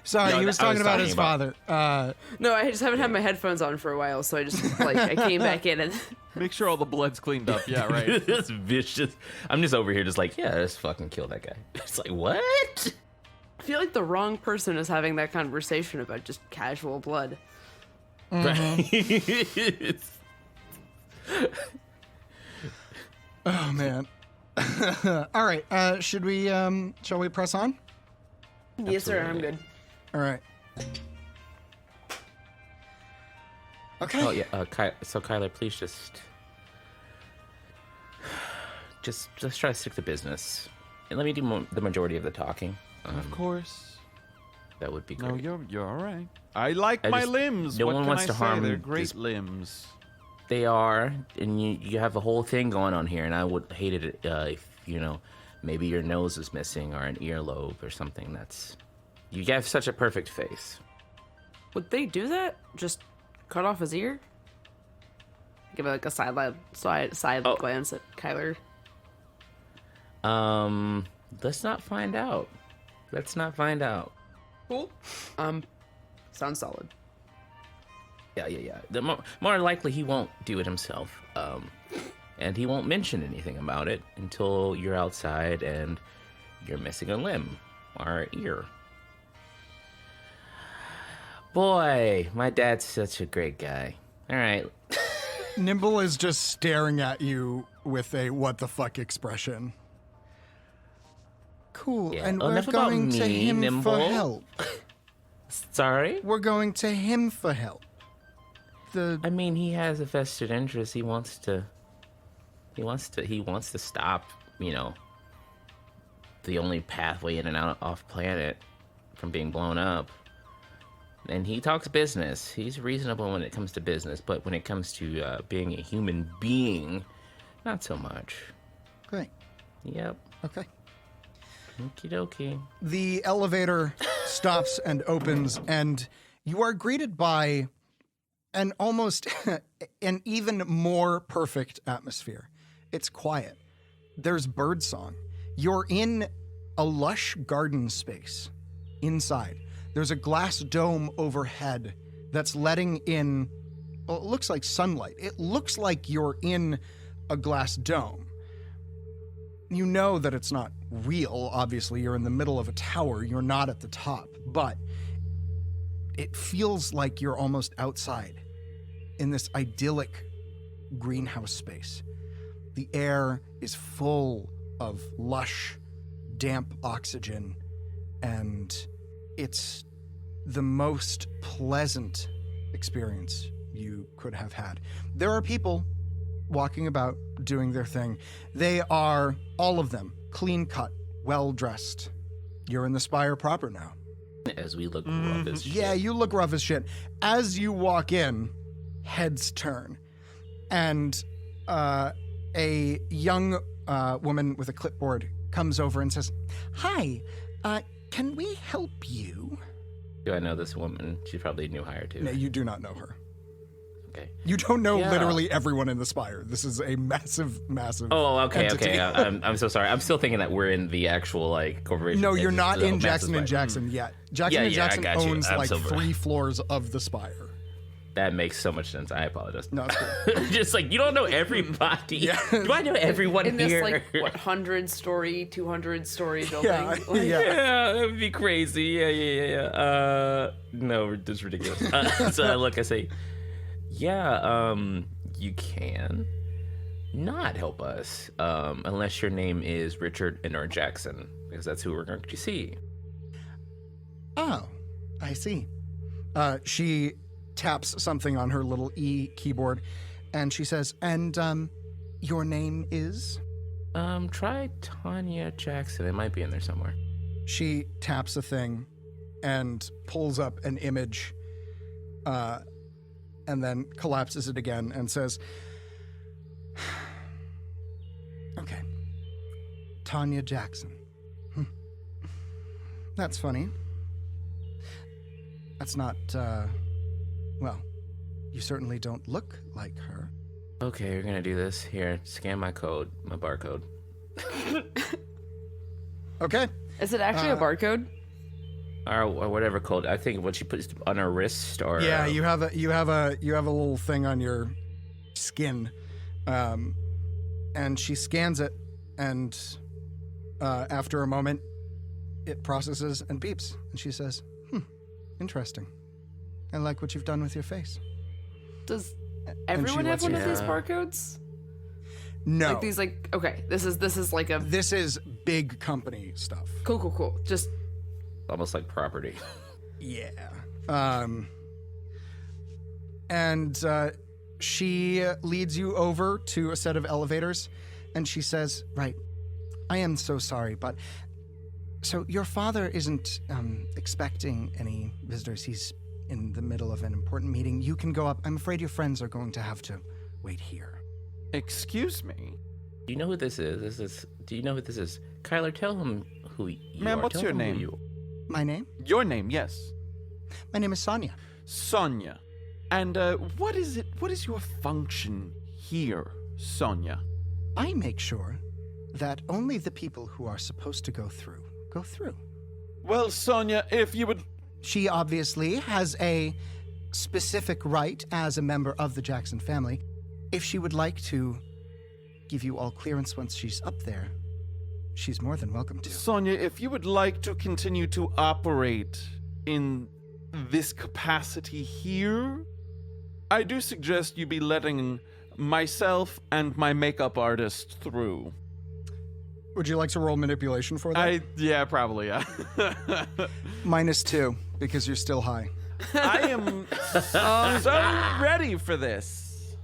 Sorry, No, he was I was talking about talking his about- father. No, I just haven't had my headphones on for a while, so I just I came back in and. Make sure all the blood's cleaned up. Yeah, right. It's vicious. I'm just over here, just like, yeah, let's fucking kill that guy. It's like, what? I feel like the wrong person is having that conversation about just casual blood. It's- Oh man. All right. Shall we press on? Yes, sir. I'm good. All right. Okay. Oh yeah. So Kyler, please just try to stick to business, and let me do the majority of the talking. Of course. That would be No, great. you're all right. I like my limbs. no What one can wants I to say? harm They're great this- limbs. They are, and you have a whole thing going on here, and I would hate it if maybe your nose is missing or an earlobe or something. You have such a perfect face. Would they do that? Just cut off his ear? Give it like a side glance at Kyler. Let's not find out. Cool. Sounds solid. Yeah. More likely he won't do it himself. And he won't mention anything about it until you're outside and you're missing a limb or ear. Boy, my dad's such a great guy. All right. Nimble is just staring at you with a what the fuck expression. Cool. Yeah. And Oh, we're enough about going to me, him Nimble. for help. Sorry? We're going to him for help. I mean, he has a vested interest. He wants to stop, the only pathway in and out off planet from being blown up. And he talks business. He's reasonable when it comes to business, but when it comes to being a human being, not so much. Great. Yep. Okay. Okie dokie. The elevator stops and opens, and you are greeted by an almost an even more perfect atmosphere. It's quiet. There's birdsong. You're in a lush garden space. Inside, there's a glass dome overhead that's letting in, well, it looks like sunlight. It looks like you're in a glass dome. You know that it's not real. Obviously, you're in the middle of a tower. You're not at the top, but it feels like you're almost outside in this idyllic greenhouse space. The air is full of lush, damp oxygen, and it's the most pleasant experience you could have had. There are people walking about doing their thing. They are, all of them, clean-cut, well-dressed. You're in the Spire proper now. As we look rough as shit. Yeah, you look rough as shit. As you walk in, heads turn, and a young woman with a clipboard comes over and says, "Hi, can we help you?" Do I know this woman? She's probably a new hire too. No, you do not know her. Okay. You don't know Yeah. literally everyone in the Spire. This is a massive. Oh, okay. entity. I'm so sorry. I'm still thinking that we're in the actual corporation. No, It's you're just not the in massive Jackson and Spire. Jackson yet. Jackson Yeah, and yeah, I Jackson got you. owns I'm like sober. 3 floors of the Spire. That makes so much sense. I apologize. No, it's cool. Just like, you don't know everybody. Do I know everyone In this, here? like, what, 100-story, 200-story building? Yeah, Like, yeah. That would be crazy. Yeah. No, this is ridiculous. So I look, I say, yeah, you can not help us, unless your name is Richard or Jackson, because that's who we're going to see. Oh, I see. She taps something on her little E keyboard, and she says, and, your name is? Try Tanya Jackson. It might be in there somewhere. She taps a thing and pulls up an image, and then collapses it again and says, okay, Tanya Jackson. That's funny. That's not, well, you certainly don't look like her. Okay, you're gonna do this. Here, scan my code, my barcode. Okay. is it actually a barcode? Or whatever code. I think what she puts on her wrist or Yeah, you have a little thing on your skin, and she scans it, and after a moment, it processes and beeps, and she says, interesting. I like what you've done with your face. Does everyone have lets one you- of these Yeah. barcodes? No, Like these, like, okay, this is like a this is big company stuff. cool. Just almost like property. Yeah. And she leads you over to a set of elevators, and she says, right, I am so sorry, but so your father isn't expecting any visitors. He's in the middle of an important meeting. You can go up. I'm afraid your friends are going to have to wait here. Excuse me. Do you know who this is? Do you know who this is? Kyler, tell him who you Ma'am, are. what's Tell your him who name? you- My name? Your name, yes. My name is Sonia. Sonia. And what is it? What is your function here, Sonia? I make sure that only the people who are supposed to go through. Well, Sonia, if you would... She obviously has a specific right as a member of the Jackson family. If she would like to give you all clearance once she's up there, she's more than welcome to. Sonia, if you would like to continue to operate in this capacity here, I do suggest you be letting myself and my makeup artist through. Would you like to roll manipulation for that? Yeah, probably, yeah. -2, because you're still high. I am so ready for this.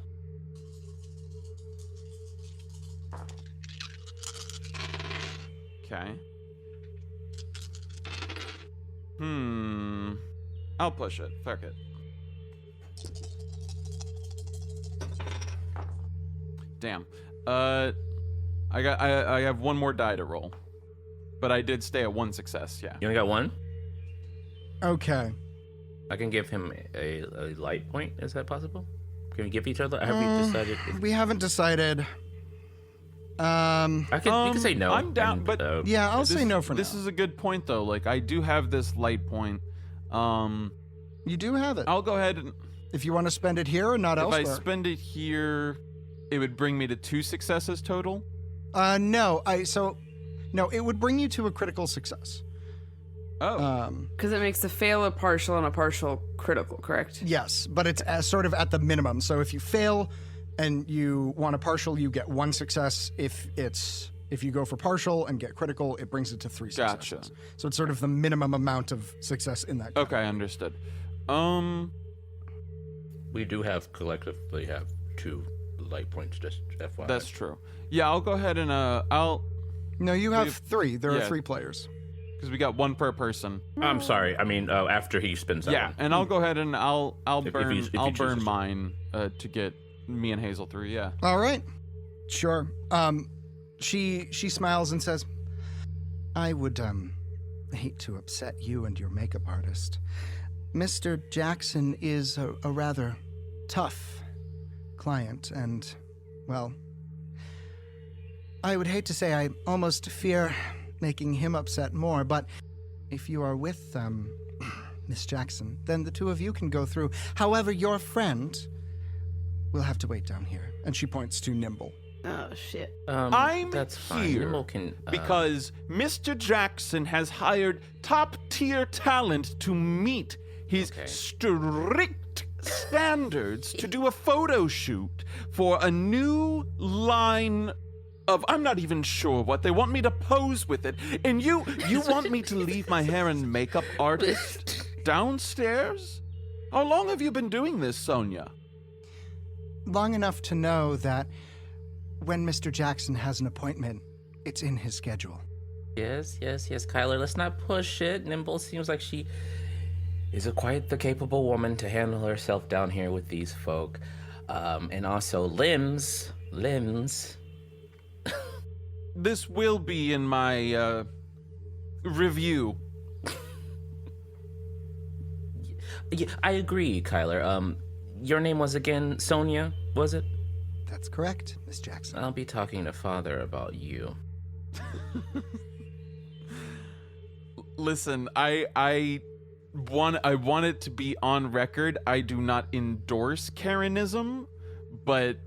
Okay. I'll push it. Fuck it. Damn. I have one more die to roll. But I did stay at one success, yeah. You only got one? Okay. I can give him a light point. Is that possible? Can we give each other? Have we decided? We haven't decided. You can say no. I'm down, but Yeah, I'll say no for This now. is a good point, though. Like, I do have this light point. You do have it. I'll go ahead and If you want to spend it here or not if elsewhere. I spend it here, it would bring me to 2 successes total. No, it would bring you to a critical success. Oh, because it makes a fail, a partial, and a partial critical, correct? Yes, but it's sort of at the minimum. So if you fail and you want a partial, you get 1 success. If you go for partial and get critical, it brings it to 3 successes. Gotcha. So it's sort of the minimum amount of success in that. okay, understood. we do collectively have 2 light points. Just FYI. That's true. Yeah, I'll go ahead and No, you have We've- 3. There are yeah. 3 players. because we got 1 per person. I'm sorry. I mean, after he spins that Yeah, one. and I'll go ahead and I'll If burn he's- if he I'll chooses burn to. mine to get me and Hazel through. Yeah. All right. Sure. She smiles and says, I would hate to upset you and your makeup artist. Mr. Jackson is a rather tough client, and, well, I would hate to say I almost fear making him upset more, but if you are with Miss Jackson, then the two of you can go through. However, your friend will have to wait down here. And she points to Nimble. Oh, shit. I'm That's fine. here Nimble can, because Mr. Jackson has hired top-tier talent to meet his strict standards to do a photo shoot for a new line of, I'm not even sure what they want me to pose with it. And you want me to leave my hair and makeup artist downstairs? How long have you been doing this, Sonia? Long enough to know that when Mr. Jackson has an appointment, it's in his schedule. Yes, Kyler, let's not push it. Nimble seems like she is quite the capable woman to handle herself down here with these folk. And also limbs. This will be in my review. Yeah, I agree, Kyler. Your name was again Sonia, was it? That's correct, Miss Jackson. I'll be talking to Father about you. Listen, I want it to be on record. I do not endorse Karenism, but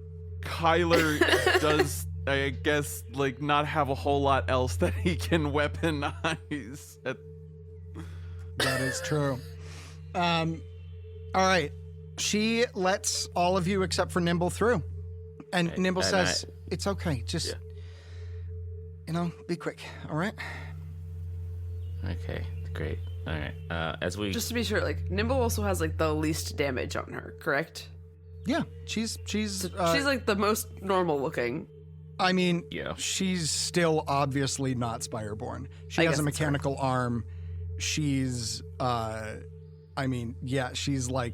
Kyler does, I guess, like, not have a whole lot else that he can weaponize. That is true. All right. She lets all of you except for Nimble through. And Nimble says, it's okay. Just, be quick. All right? Okay, great. All right. As we Just to be sure, like, Nimble also has, like, the least damage on her, correct? Yeah. She's She's, like, the most normal looking. I mean, Yeah. she's still obviously not Spireborn. She has a mechanical arm. She's, she's like,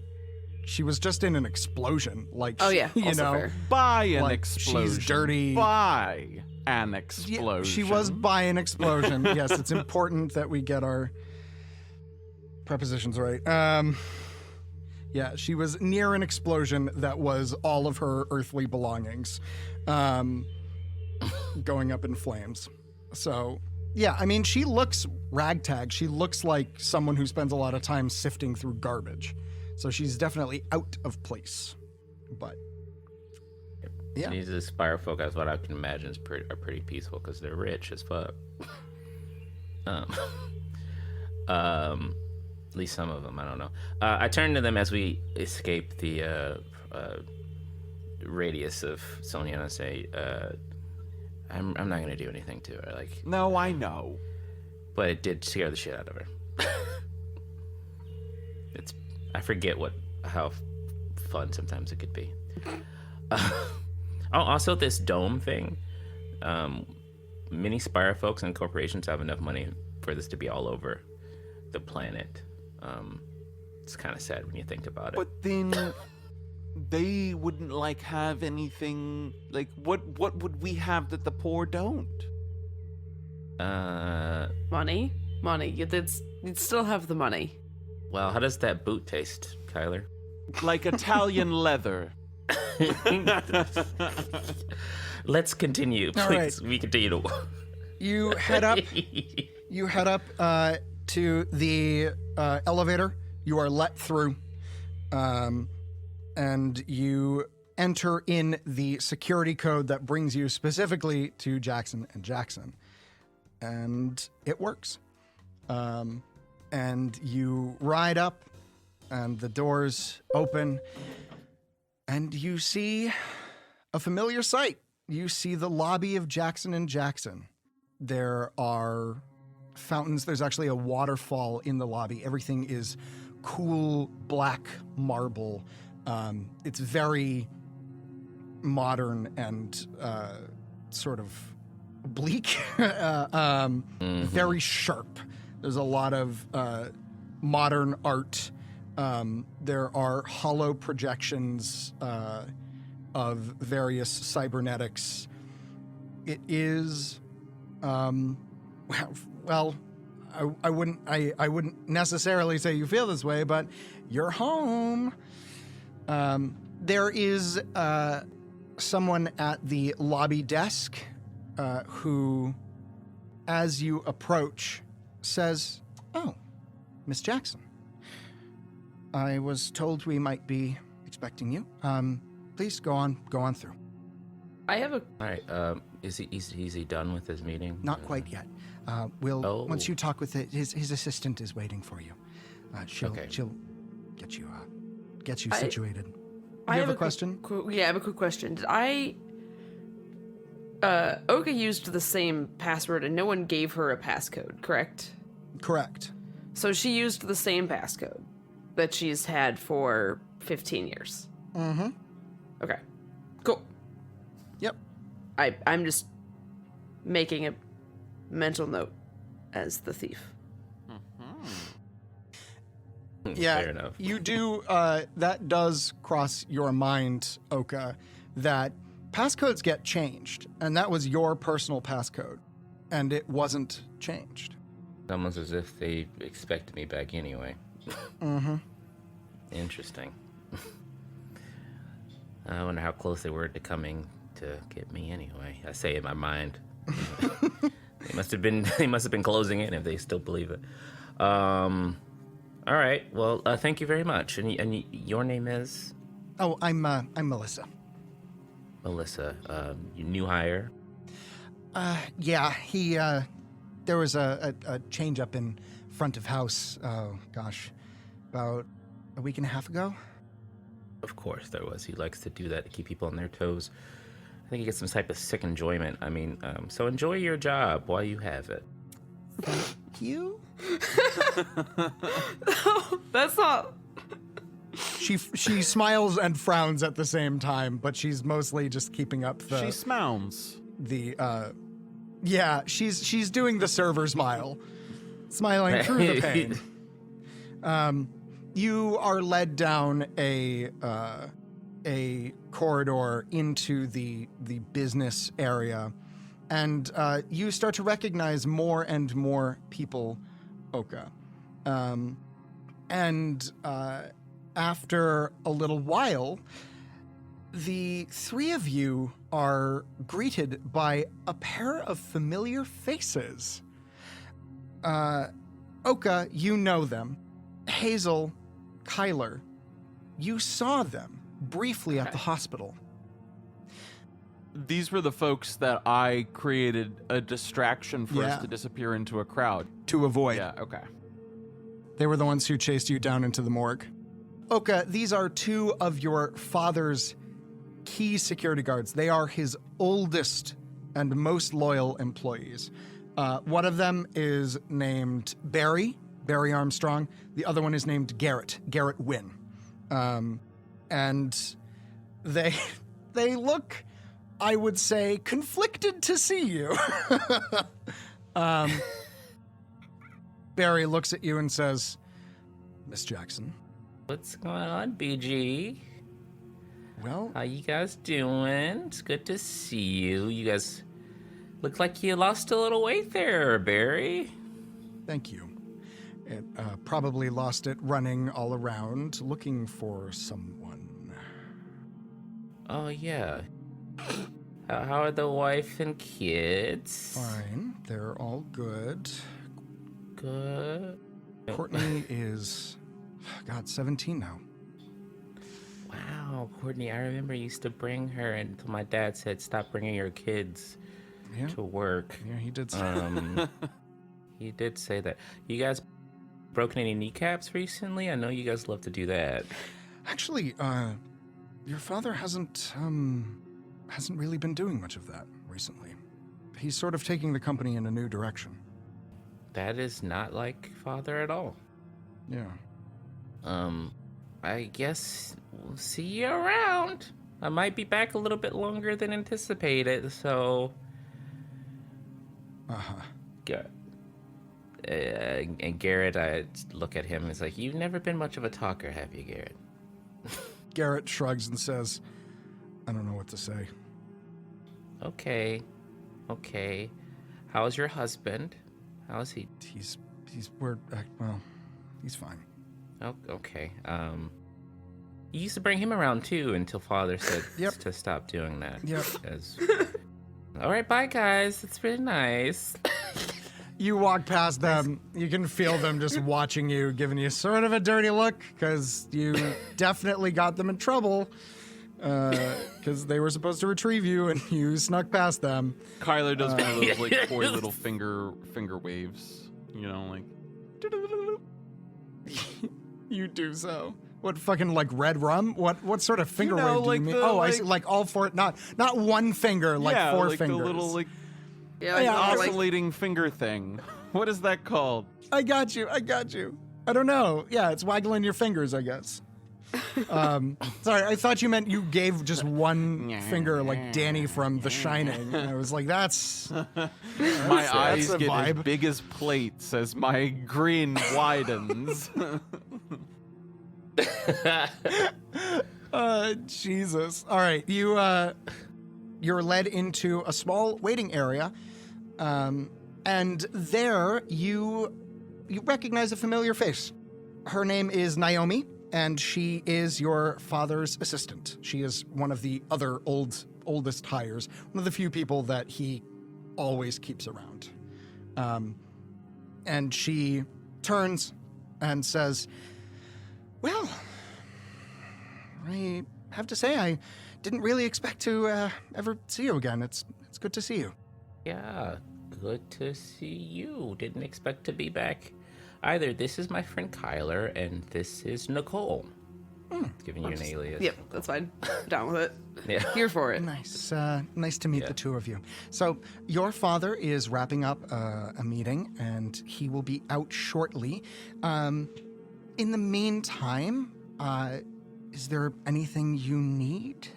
she was just in an explosion. Like, Oh, yeah. you Also know, fair. By an Like, explosion. she's dirty. By an Yeah, explosion. she was by an explosion. Yes, it's important that we get our prepositions right. Yeah, she was near an explosion that was all of her earthly belongings going up in flames. So, yeah, I mean, she looks ragtag. She looks like someone who spends a lot of time sifting through garbage. So she's definitely out of place. But, yeah. these Spire folk, as what I can imagine, are pretty peaceful because they're rich as fuck. At least some of them, I don't know. I turn to them as we escape the radius of Sonia and I say, I'm not gonna do anything to her, like. No, I know. But it did scare the shit out of her. I forget how fun sometimes it could be. Also, this dome thing. Many Spire folks and corporations have enough money for this to be all over the planet. It's kind of sad when you think about it. But then they wouldn't have anything, like, what would we have that the poor don't? Money? You'd still have the money. Well, how does that boot taste, Kyler? Like Italian leather. Let's continue, please. All right. We continue to. You head up. You head up to the elevator. You are let through, and you enter in the security code that brings you specifically to Jackson and Jackson, and it works. And you ride up, and the doors open, and you see a familiar sight. You see the lobby of Jackson and Jackson. There are fountains. There's actually a waterfall in the lobby. Everything is cool black marble. It's very modern and sort of bleak, very sharp. There's a lot of modern art. There are hollow projections of various cybernetics. It is, well, I wouldn't necessarily say you feel this way, but you're home. There is someone at the lobby desk who, as you approach, says, "Oh, Miss Jackson, I was told we might be expecting you. Please go on through. I have a. All right. Is he done with his meeting? Not quite yet. Once you talk with his assistant is waiting for you. She'll get you situated. You have a question? I have a quick question. Did Oka used the same password and no one gave her a passcode, correct? Correct. So she used the same passcode that she's had for 15 years. Mm-hmm. Okay. Cool. Yep. I'm just making a mental note as the thief. Yeah, Fair enough. you do, that does cross your mind, Oka, that passcodes get changed, and that was your personal passcode, and it wasn't changed. Almost as if they expected me back anyway. Mm-hmm. Interesting. I wonder how close they were to coming to get me anyway. I say in my mind. They must have been closing in if they still believe it. All right. Well, thank you very much. And your name is? Oh, I'm Melissa. Melissa. You new hire? Yeah, he, there was a change up in front of house, about a week and a half ago. Of course there was. He likes to do that to keep people on their toes. I think he gets some type of sick enjoyment. I mean, so enjoy your job while you have it. Thank you? No, that's not. She smiles and frowns at the same time, but she's mostly just keeping up She smounds. Yeah, she's doing the server smile, smiling through the pain. You are led down a corridor into the business area, and you start to recognize more and more people, Oka. After a little while, the three of you are greeted by a pair of familiar faces. Oka, you know them. Hazel, Kyler, you saw them briefly at the hospital. These were the folks that I created a distraction for us to disappear into a crowd. To avoid. Yeah, okay. They were the ones who chased you down into the morgue. Oka, these are two of your father's key security guards. They are his oldest and most loyal employees. One of them is named Barry Armstrong. The other one is named Garrett Wynn. And they look, I would say, conflicted to see you. Barry looks at you and says, Miss Jackson. What's going on, BG? Well, How you guys doing? It's good to see you. You guys look like you lost a little weight there, Barry. thank you. It probably lost it running all around looking for someone. Oh, yeah. How are the wife and kids? Fine, they're all good. Good. Courtney is, 17 now. Wow, Courtney, I remember you used to bring her until my dad said, stop bringing your kids Yeah, to work. yeah, he did. He did say that. You guys broken any kneecaps recently? I know you guys love to do that. Actually, your father hasn't really been doing much of that recently. He's sort of taking the company in a new direction. That is not like father at all. Yeah. I guess we'll see you around. I might be back a little bit longer than anticipated, so... Uh-huh. Good. And Garrett, I look at him and it's like, you've never been much of a talker, have you, Garrett? Garrett shrugs and says, I don't know what to say. Okay. How's your husband? How's he? He's fine. Oh, okay. You used to bring him around too until father said to stop doing that. Yep. All right, bye guys. It's really nice. You walk past them, you can feel them just watching you, giving you sort of a dirty look, because you definitely got them in trouble, because they were supposed to retrieve you, and you snuck past them. Kyler does one of those like toy little finger waves, you know, like. You do so. What fucking like red rum? What sort of finger You know, wave do like you mean? the, Oh, I like- see. Like all four, not one finger, like Yeah, four like fingers. the little like Yeah, like, Yeah, like, oscillating finger thing. What is that called? I got you. I don't know. Yeah, it's waggling your fingers, I guess. Sorry, I thought you meant you gave just one finger like Danny from The Shining. I was like, that's My eyes a get as vibe. big as plates as my grin widens. Jesus. All right, you're led into a small waiting area, and there you recognize a familiar face. Her name is Naomi, and she is your father's assistant. She is one of the other oldest hires, one of the few people that he always keeps around. And she turns and says, "Well, I have to say I didn't really expect to ever see you again. It's good to see you." Yeah, good to see you. Didn't expect to be back either. This is my friend Kyler, and this is Nicole. Giving you an alias. yep, that's fine. Down with it. Yeah. Here for it. Nice. Nice to meet the two of you. So your father is wrapping up a meeting, and he will be out shortly. In the meantime, is there anything you need?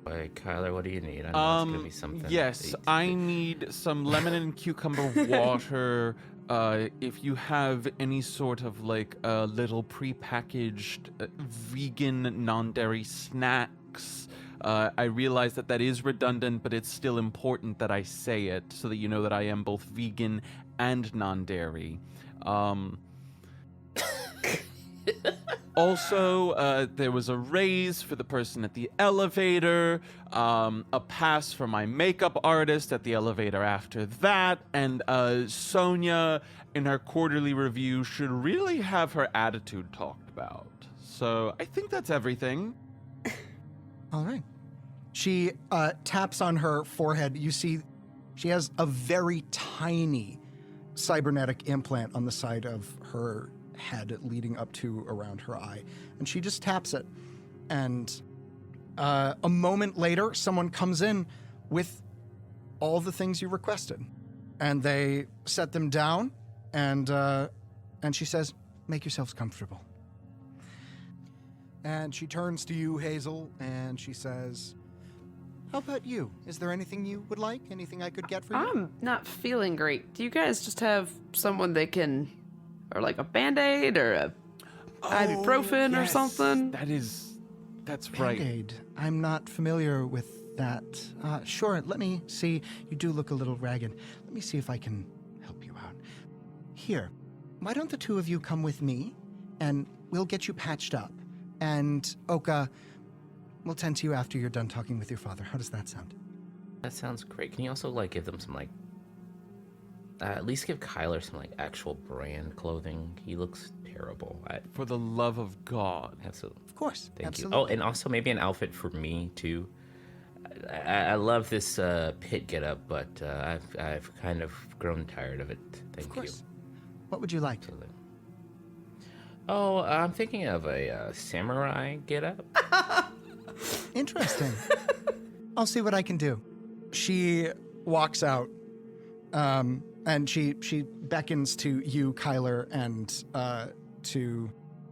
Wait, Kyler, what do you need? I know it's gonna be something. Yes, that you- I need some lemon and cucumber water. If you have any sort of like little prepackaged vegan non-dairy snacks, I realize that is redundant, but it's still important that I say it so that you know that I am both vegan and non-dairy. Also, there was a raise for the person at the elevator, a pass for my makeup artist at the elevator after that, and Sonia, in her quarterly review, should really have her attitude talked about. So I think that's everything. All right. She taps on her forehead. You see, she has a very tiny cybernetic implant on the side of her head leading up to around her eye. And she just taps it. And a moment later, someone comes in with all the things you requested. And they set them down, and she says, "Make yourselves comfortable." And she turns to you, Hazel, and she says, "How about you? Is there anything you would like? Anything I could get for you?" I'm not feeling great. Do you guys just have someone that can, or like a Band-Aid or a ibuprofen or yes, something? That's right. Band-Aid. I'm not familiar with that. Sure, let me see. You do look a little ragged. Let me see if I can help you out. Here, why don't the two of you come with me, and we'll get you patched up. And Oka, we'll tend to you after you're done talking with your father. How does that sound? That sounds great. Can you also like give them some like at least give Kyler some like actual brand clothing? He looks terrible. For the love of God. Absolutely. Of course. Thank absolutely. you. Oh, and also maybe an outfit for me too. I love this pit getup, but I've kind of grown tired of it. Thank Of course. you. What would you like? Oh, I'm thinking of a samurai getup. Interesting. I'll see what I can do. She walks out, and she beckons to you, Kyler, and to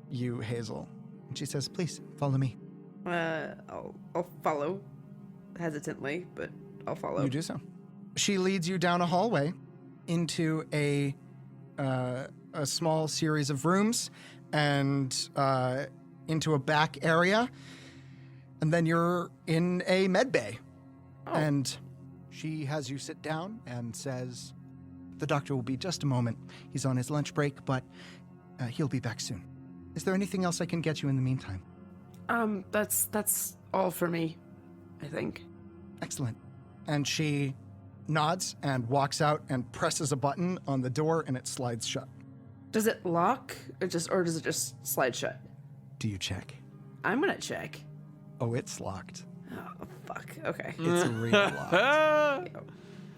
you, Hazel. And she says, "Please follow me." I'll follow, hesitantly, but I'll follow. You do so. She leads you down a hallway into a small series of rooms and into a back area, and then you're in a med bay. Oh. And she has you sit down and says, "The doctor will be just a moment. He's on his lunch break, but he'll be back soon. Is there anything else I can get you in the meantime?" That's all for me, I think. Excellent. And she nods and walks out and presses a button on the door, and it slides shut. Does it lock or does it just slide shut? Do you check? I'm gonna check. Oh, it's locked. Oh, fuck. Okay. It's real locked.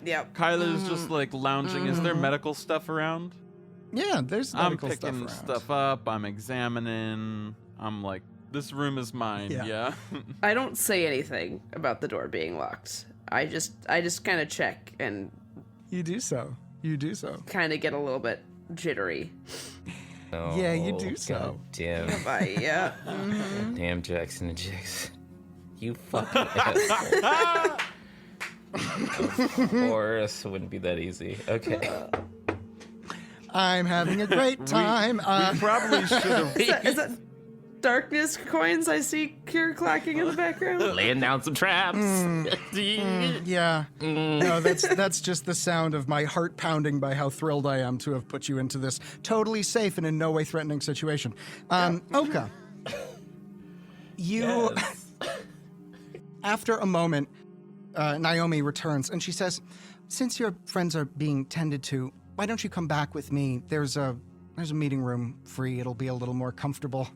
Yep. Kyler's just like lounging. Is there medical stuff around? Yeah, there's I'm medical stuff picking around. stuff up. I'm examining. I'm like, this room is mine. Yeah. Yeah. I don't say anything about the door being locked. I just kind of check and You do so. You do so. kind of get a little bit jittery. Yeah, you do so. God damn. Yeah. Damn Jackson and Jix. You fucking asshole. Of course, it wouldn't be that easy. Okay. I'm having a great time. We probably should have. Is that darkness coins I see here clacking in the background? Laying down some traps. Yeah. No, that's just the sound of my heart pounding by how thrilled I am to have put you into this totally safe and in no way threatening situation. Oka, you, after a moment, Naomi returns and she says, since your friends are being tended to, why don't you come back with me? There's a meeting room free. It'll be a little more comfortable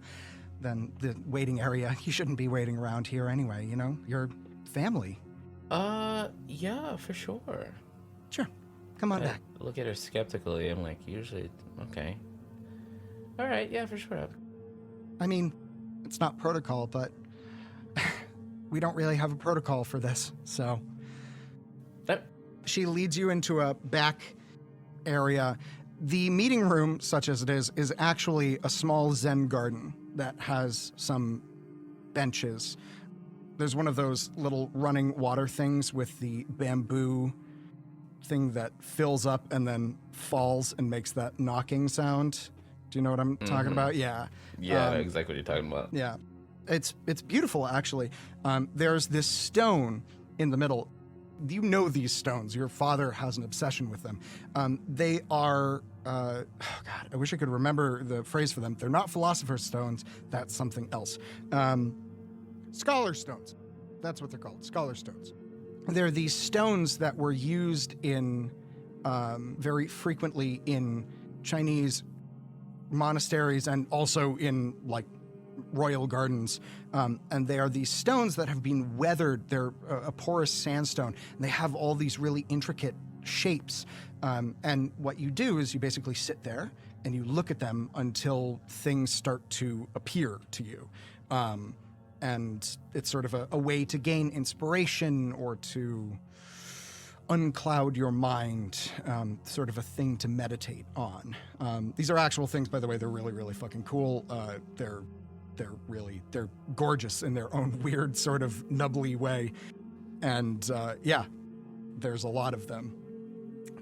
than the waiting area. You shouldn't be waiting around here anyway, you know? You're family. Yeah, for sure. Sure. Come on I back. look at her skeptically. I'm like, usually, okay. All right, yeah, for sure. I mean, it's not protocol, but we don't really have a protocol for this, so. She leads you into a back area. The meeting room, such as it is actually a small Zen garden that has some benches. There's one of those little running water things with the bamboo thing that fills up and then falls and makes that knocking sound. Do you know what I'm talking about? Yeah. Yeah, I know exactly what you're talking about. Yeah. It's beautiful, actually. There's this stone in the middle. You know these stones. Your father has an obsession with them. They are, oh God, I wish I could remember the phrase for them. They're not philosopher's stones. That's something else. Scholar stones. That's what they're called, scholar stones. They're these stones that were used in, very frequently in Chinese monasteries and also in, like, royal gardens, and they are these stones that have been weathered. They're a porous sandstone, and they have all these really intricate shapes. And what you do is you basically sit there and you look at them until things start to appear to you. And it's sort of a way to gain inspiration or to uncloud your mind, sort of a thing to meditate on. These are actual things, by the way. They're really, really fucking cool. They're gorgeous in their own weird sort of nubbly way. And yeah, there's a lot of them.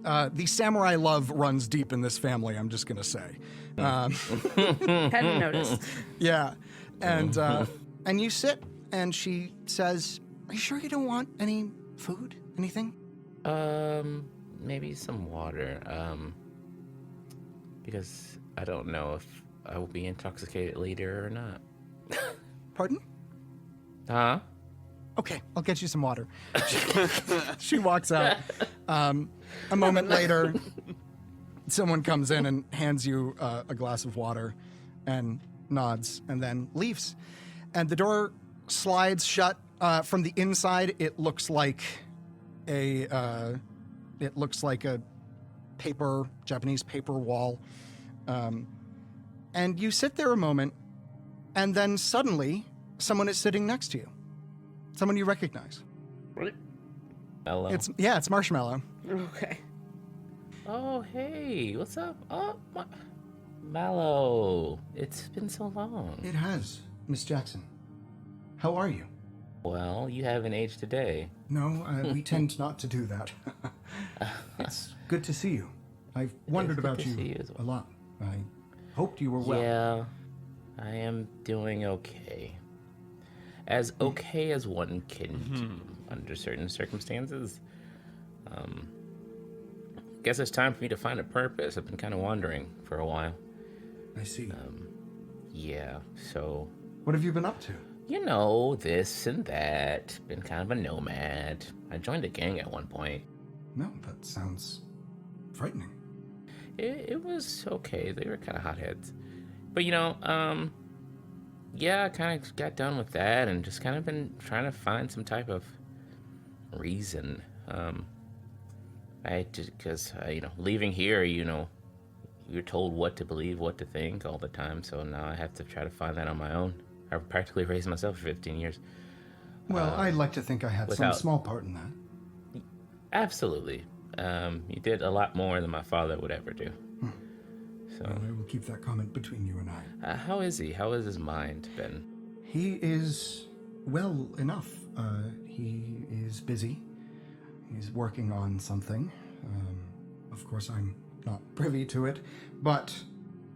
The samurai love runs deep in this family, I'm just gonna say. Hadn't noticed. Yeah. And you sit and she says, are you sure you don't want any food? Anything? Maybe some water. Because I don't know if I will be intoxicated later or not. Pardon? Huh? Okay, I'll get you some water. She walks out. A moment later, someone comes in and hands you a glass of water and nods and then leaves. And the door slides shut. From the inside, it looks like a Japanese paper wall. And you sit there a moment, and then suddenly, someone is sitting next to you. Someone you recognize. Hello. It's Marshmallow. Okay. Oh, hey, what's up? Oh, Mallow. It's been so long. It has, Miss Jackson. How are you? Well, you haven't aged today. No, we tend not to do that. It's good to see you. I've wondered good about to see you you as a lot. I hoped you were well. Yeah, I am doing okay. As okay as one can do under certain circumstances. Guess it's time for me to find a purpose. I've been kind of wandering for a while. I see. Yeah, so, What have you been up to? you know, this and that. Been kind of a nomad. I joined a gang at one point. No, that sounds frightening. It was okay. They were kind of hotheads. But, yeah, I kind of got done with that and just kind of been trying to find some type of reason. Because leaving here, you're told what to believe, what to think all the time. So now I have to try to find that on my own. I've practically raised myself for 15 years. Well, I'd like to think I had some without- small part in that. Absolutely. You did a lot more than my father would ever do. So, Well, I will keep that comment between you and I. how is he? How has his mind been? He is well enough. He is busy. He's working on something. Of course, I'm not privy to it, but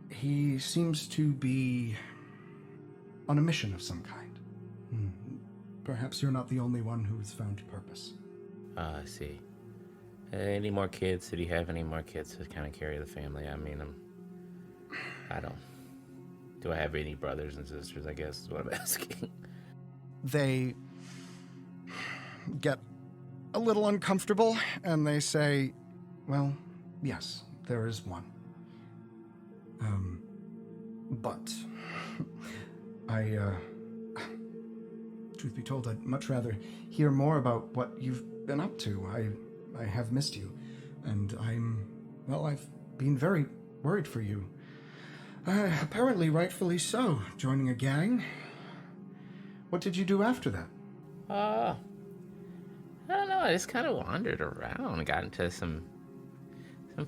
he seems to be on a mission of some kind. Perhaps you're not the only one who's found purpose. I see. Any more kids? Did he have any more kids to kind of carry the family? I mean, I don't. Do I have any brothers and sisters? I guess is what I'm asking. They get a little uncomfortable and they say, well, yes, there is one. But truth be told, I'd much rather hear more about what you've been up to. I have missed you, and I've been very worried for you. Apparently, rightfully so, joining a gang. What did you do after that? I don't know. I just kind of wandered around, got into some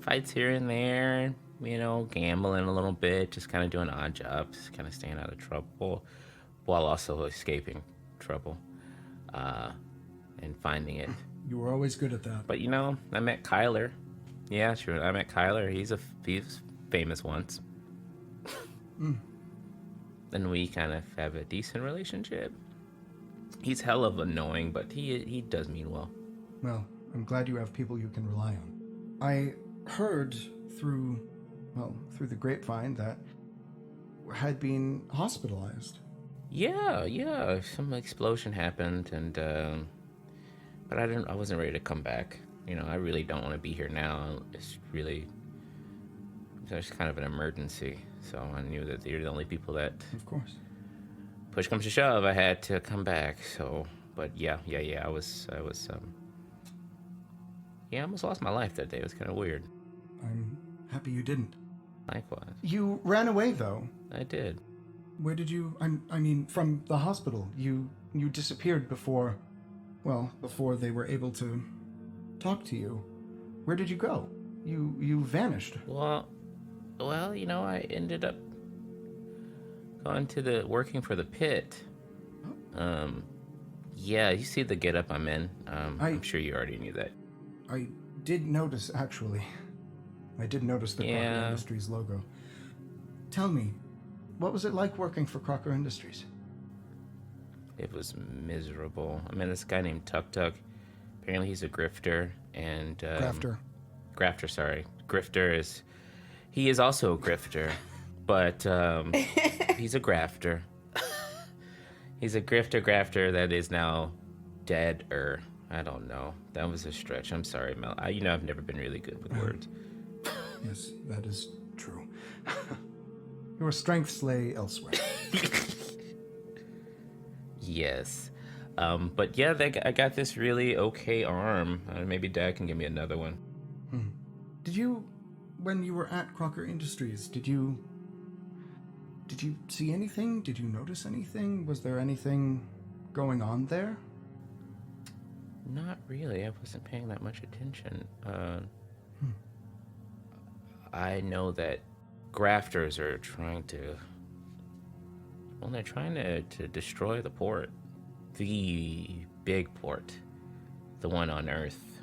fights here and there, gambling a little bit, just kind of doing odd jobs, kind of staying out of trouble, while also escaping trouble, and finding it. You were always good at that. But I met Kyler. Yeah, sure. I met Kyler. He's famous once. And we kind of have a decent relationship. He's hell of annoying, but he does mean well. Well, I'm glad you have people you can rely on. I heard through the grapevine that had been hospitalized. Yeah. Some explosion happened, and but I wasn't ready to come back. I really don't want to be here now. It's kind of an emergency. So I knew that they're the only people that, Of course. push comes to shove, I had to come back. So, but yeah. I was I almost lost my life that day. It was kind of weird. I'm happy you didn't. Likewise, You ran away, though. I did. Where did you... I mean, from the hospital. You disappeared before they were able to talk to you. Where did you go? You vanished. Well, I ended up going to working for the pit. Yeah, you see the getup I'm in. I'm sure you already knew that. I did notice, actually. I did notice the Crocker Yeah. Industries logo. Tell me, what was it like working for Crocker Industries? It was miserable. I met this guy named Tuk Tuk. Apparently he's a grifter and... Grafter. Sorry. Grifter he is also a grifter, but he's a grafter. He's a grafter that is now dead, or I don't know. That was a stretch. I'm sorry, Mel. I've never been really good with words. Yes, that is true. Your strengths lay elsewhere. Yes. But yeah, I got this really okay arm. Maybe Dad can give me another one. Did you, when you were at Crocker Industries, did you see anything? Did you notice anything? Was there anything going on there? Not really. I wasn't paying that much attention. I know that grafters are trying to... Well, they're trying to destroy the port. The big port. The one on Earth.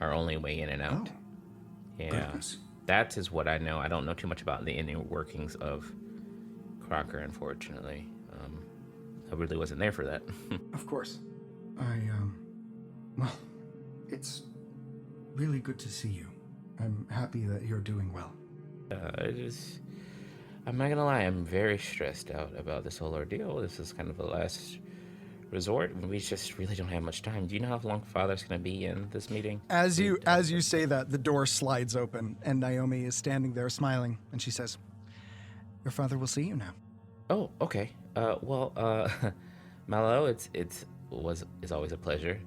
Our only way in and out. Oh, Yeah. goodness. That is what I know. I don't know too much about the inner workings of Crocker, unfortunately. I really wasn't there for that. Of course. Well, it's really good to see you. I'm happy that you're doing well. I'm not gonna lie, I'm very stressed out about this whole ordeal. This is kind of the last resort. We just really don't have much time. Do you know how long Father's going to be in this meeting? As you say that, the door slides open, and Naomi is standing there smiling, and she says, "Your father will see you now." Oh, okay. Mallow, it's always a pleasure.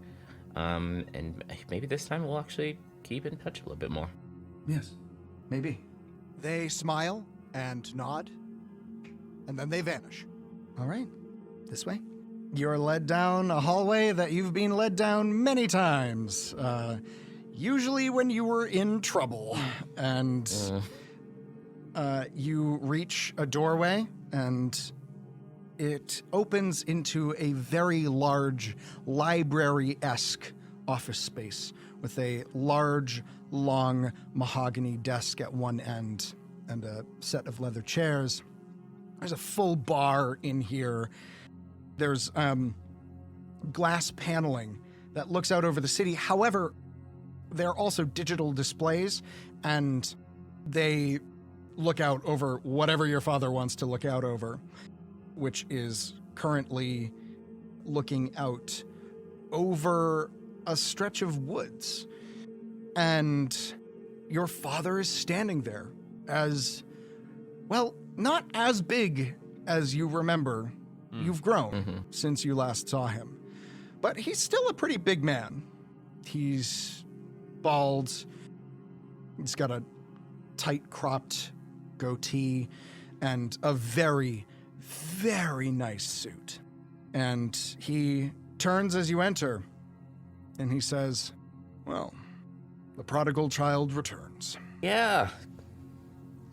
And maybe this time we'll actually keep in touch a little bit more. Yes, maybe. They smile and nod, and then they vanish. All right, this way. You're led down a hallway that you've been led down many times, usually when you were in trouble. And you reach a doorway, and it opens into a very large library-esque office space with a large, long mahogany desk at one end and a set of leather chairs. There's a full bar in here. There's glass paneling that looks out over the city. However, there are also digital displays, and they look out over whatever your father wants to look out over, which is currently looking out over a stretch of woods. And your father is standing there as, well, not as big as you remember. You've grown since you last saw him. But he's still a pretty big man. He's bald. He's got a tight-cropped goatee and a very, very nice suit. And he turns as you enter, and he says, "Well, the prodigal child returns." Yeah.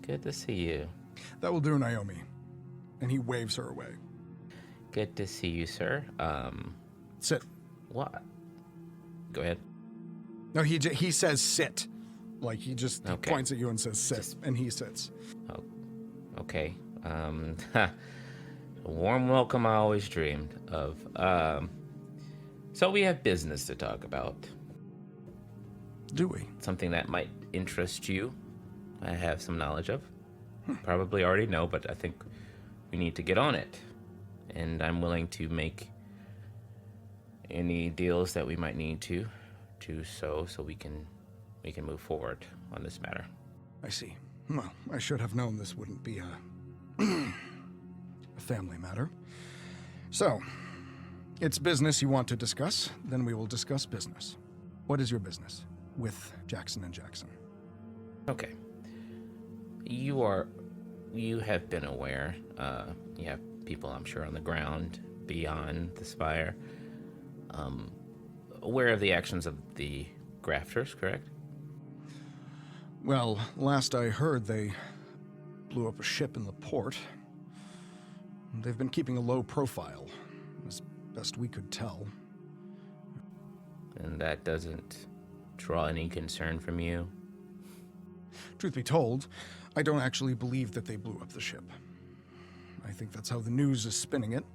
Good to see you. "That will do, Naomi." And he waves her away. Good to see you, sir. "Sit." What? Go ahead. No, he says sit. Like, he just Okay. points at you and says sit, and he sits. Oh, okay. A warm welcome I always dreamed of. So we have business to talk about. Do we? Something that might interest you. I have some knowledge of. Probably already know, but I think we need to get on it. And I'm willing to make any deals that we might need to so we can move forward on this matter. I see. Well, I should have known this wouldn't be a family matter. So, it's business you want to discuss, then we will discuss business. What is your business with Jackson and Jackson? Okay. You have been aware. You have people, I'm sure, on the ground beyond the spire, aware of the actions of the grafters, correct? Well, last I heard, they blew up a ship in the port. They've been keeping a low profile, as best we could tell. And that doesn't draw any concern from you? Truth be told, I don't actually believe that they blew up the ship. I think that's how the news is spinning it,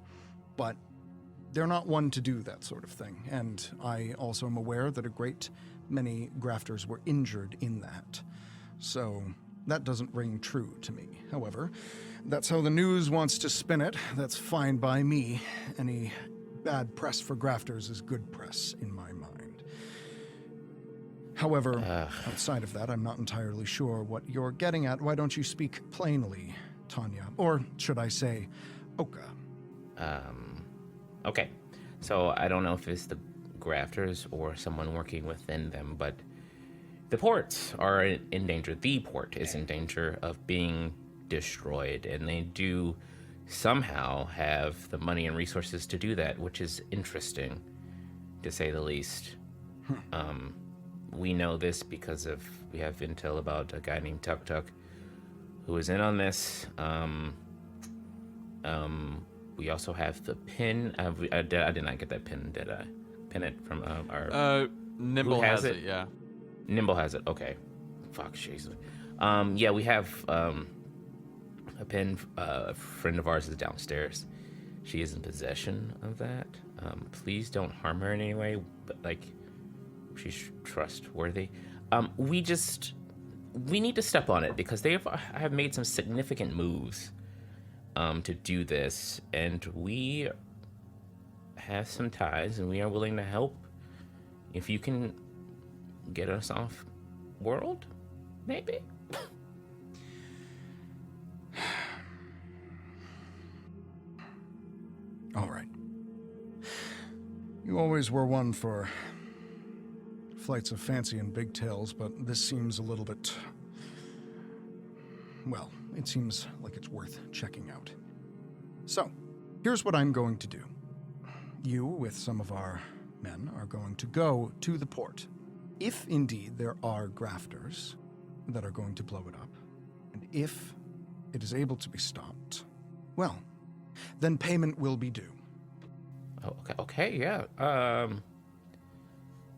but they're not one to do that sort of thing, and I also am aware that a great many grafters were injured in that. So that doesn't ring true to me. However, that's how the news wants to spin it. That's fine by me. Any bad press for grafters is good press in my mind. However, outside of that, I'm not entirely sure what you're getting at. Why don't you speak plainly, Tanya? Or should I say, Oka? Okay. So I don't know if it's the grafters or someone working within them, but the ports are in danger. The port is in danger of being destroyed, and they do somehow have the money and resources to do that, which is interesting, to say the least. We know this because we have intel about a guy named Tuk Tuk who is in on this. We also have the pin. I did not get that pin, did I? Pin it from our... Nimble has it, yeah. Nimble has it, okay. Fuck, Jesus. Yeah, we have a pin. A friend of ours is downstairs. She is in possession of that. Please don't harm her in any way, but, like, she's trustworthy. We need to step on it because they have made some significant moves to do this, and we have some ties, and we are willing to help if you can get us off world, maybe. All right. You always were one for flights of fancy and big tales, but this seems a little bit... Well, it seems like it's worth checking out. So, here's what I'm going to do. You, with some of our men, are going to go to the port. If indeed there are grafters that are going to blow it up, and if it is able to be stopped, well, then payment will be due. Oh, okay, yeah.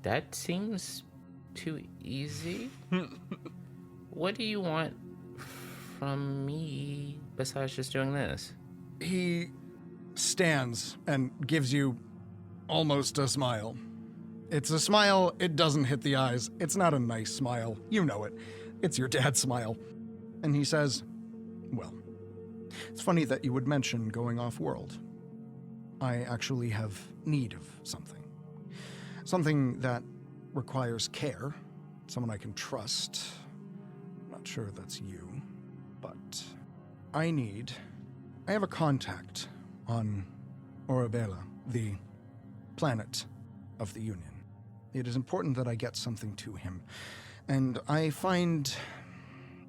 That seems too easy. What do you want from me besides just doing this? He stands and gives you almost a smile. It's a smile, it doesn't hit the eyes. It's not a nice smile. You know it. It's your dad's smile. And he says, well, it's funny that you would mention going off-world. I actually have need of something. Something that requires care. Someone I can trust. I'm not sure that's you, but I have a contact on Orabela, the planet of the Union. It is important that I get something to him, and I find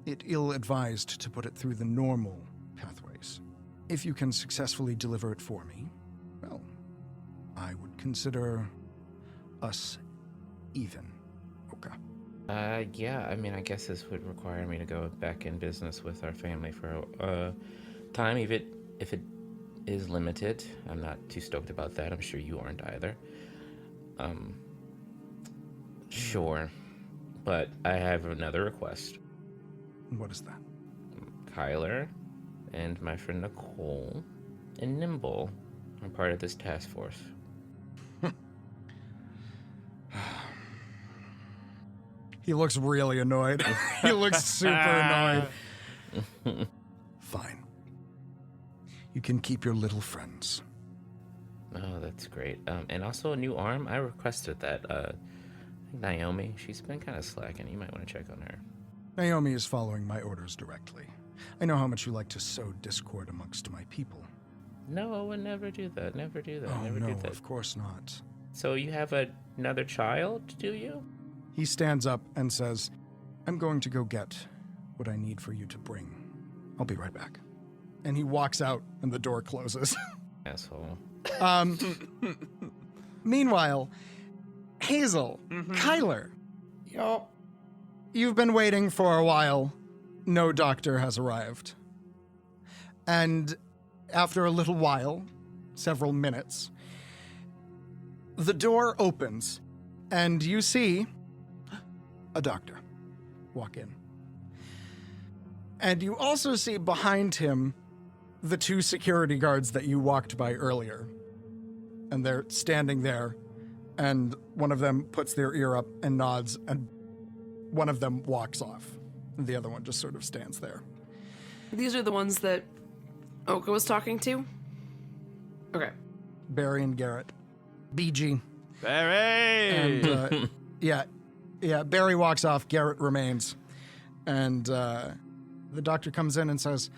it ill-advised to put it through the normal pathways. If you can successfully deliver it for me, well, I would consider us even. Okay. Yeah, I mean, I guess this would require me to go back in business with our family for a time, if it is limited. I'm not too stoked about that. I'm sure you aren't either. Sure. But I have another request. What is that? Kyler and my friend Nicole and Nimble are part of this task force. He looks really annoyed. He looks super annoyed. Fine. You can keep your little friends. Oh, that's great. And also a new arm. I requested that. Naomi, she's been kind of slacking. You might want to check on her. Naomi is following my orders directly. I know how much you like to sow discord amongst my people. No, I would never do that. Never do that. Oh, never no, do that. of course not. So you have another child, do you? He stands up and says, I'm going to go get what I need for you to bring. I'll be right back. And he walks out and the door closes. Asshole. Meanwhile, Hazel, Kyler. Yup. You've been waiting for a while. No doctor has arrived. And after a little while, several minutes, the door opens and you see a doctor walk in. And you also see behind him the two security guards that you walked by earlier. And they're standing there, and one of them puts their ear up and nods, and one of them walks off. And the other one just sort of stands there. These are the ones that Oka was talking to? Okay. Barry and Garrett. BG. Barry! And, yeah, Barry walks off, Garrett remains. And the doctor comes in and says,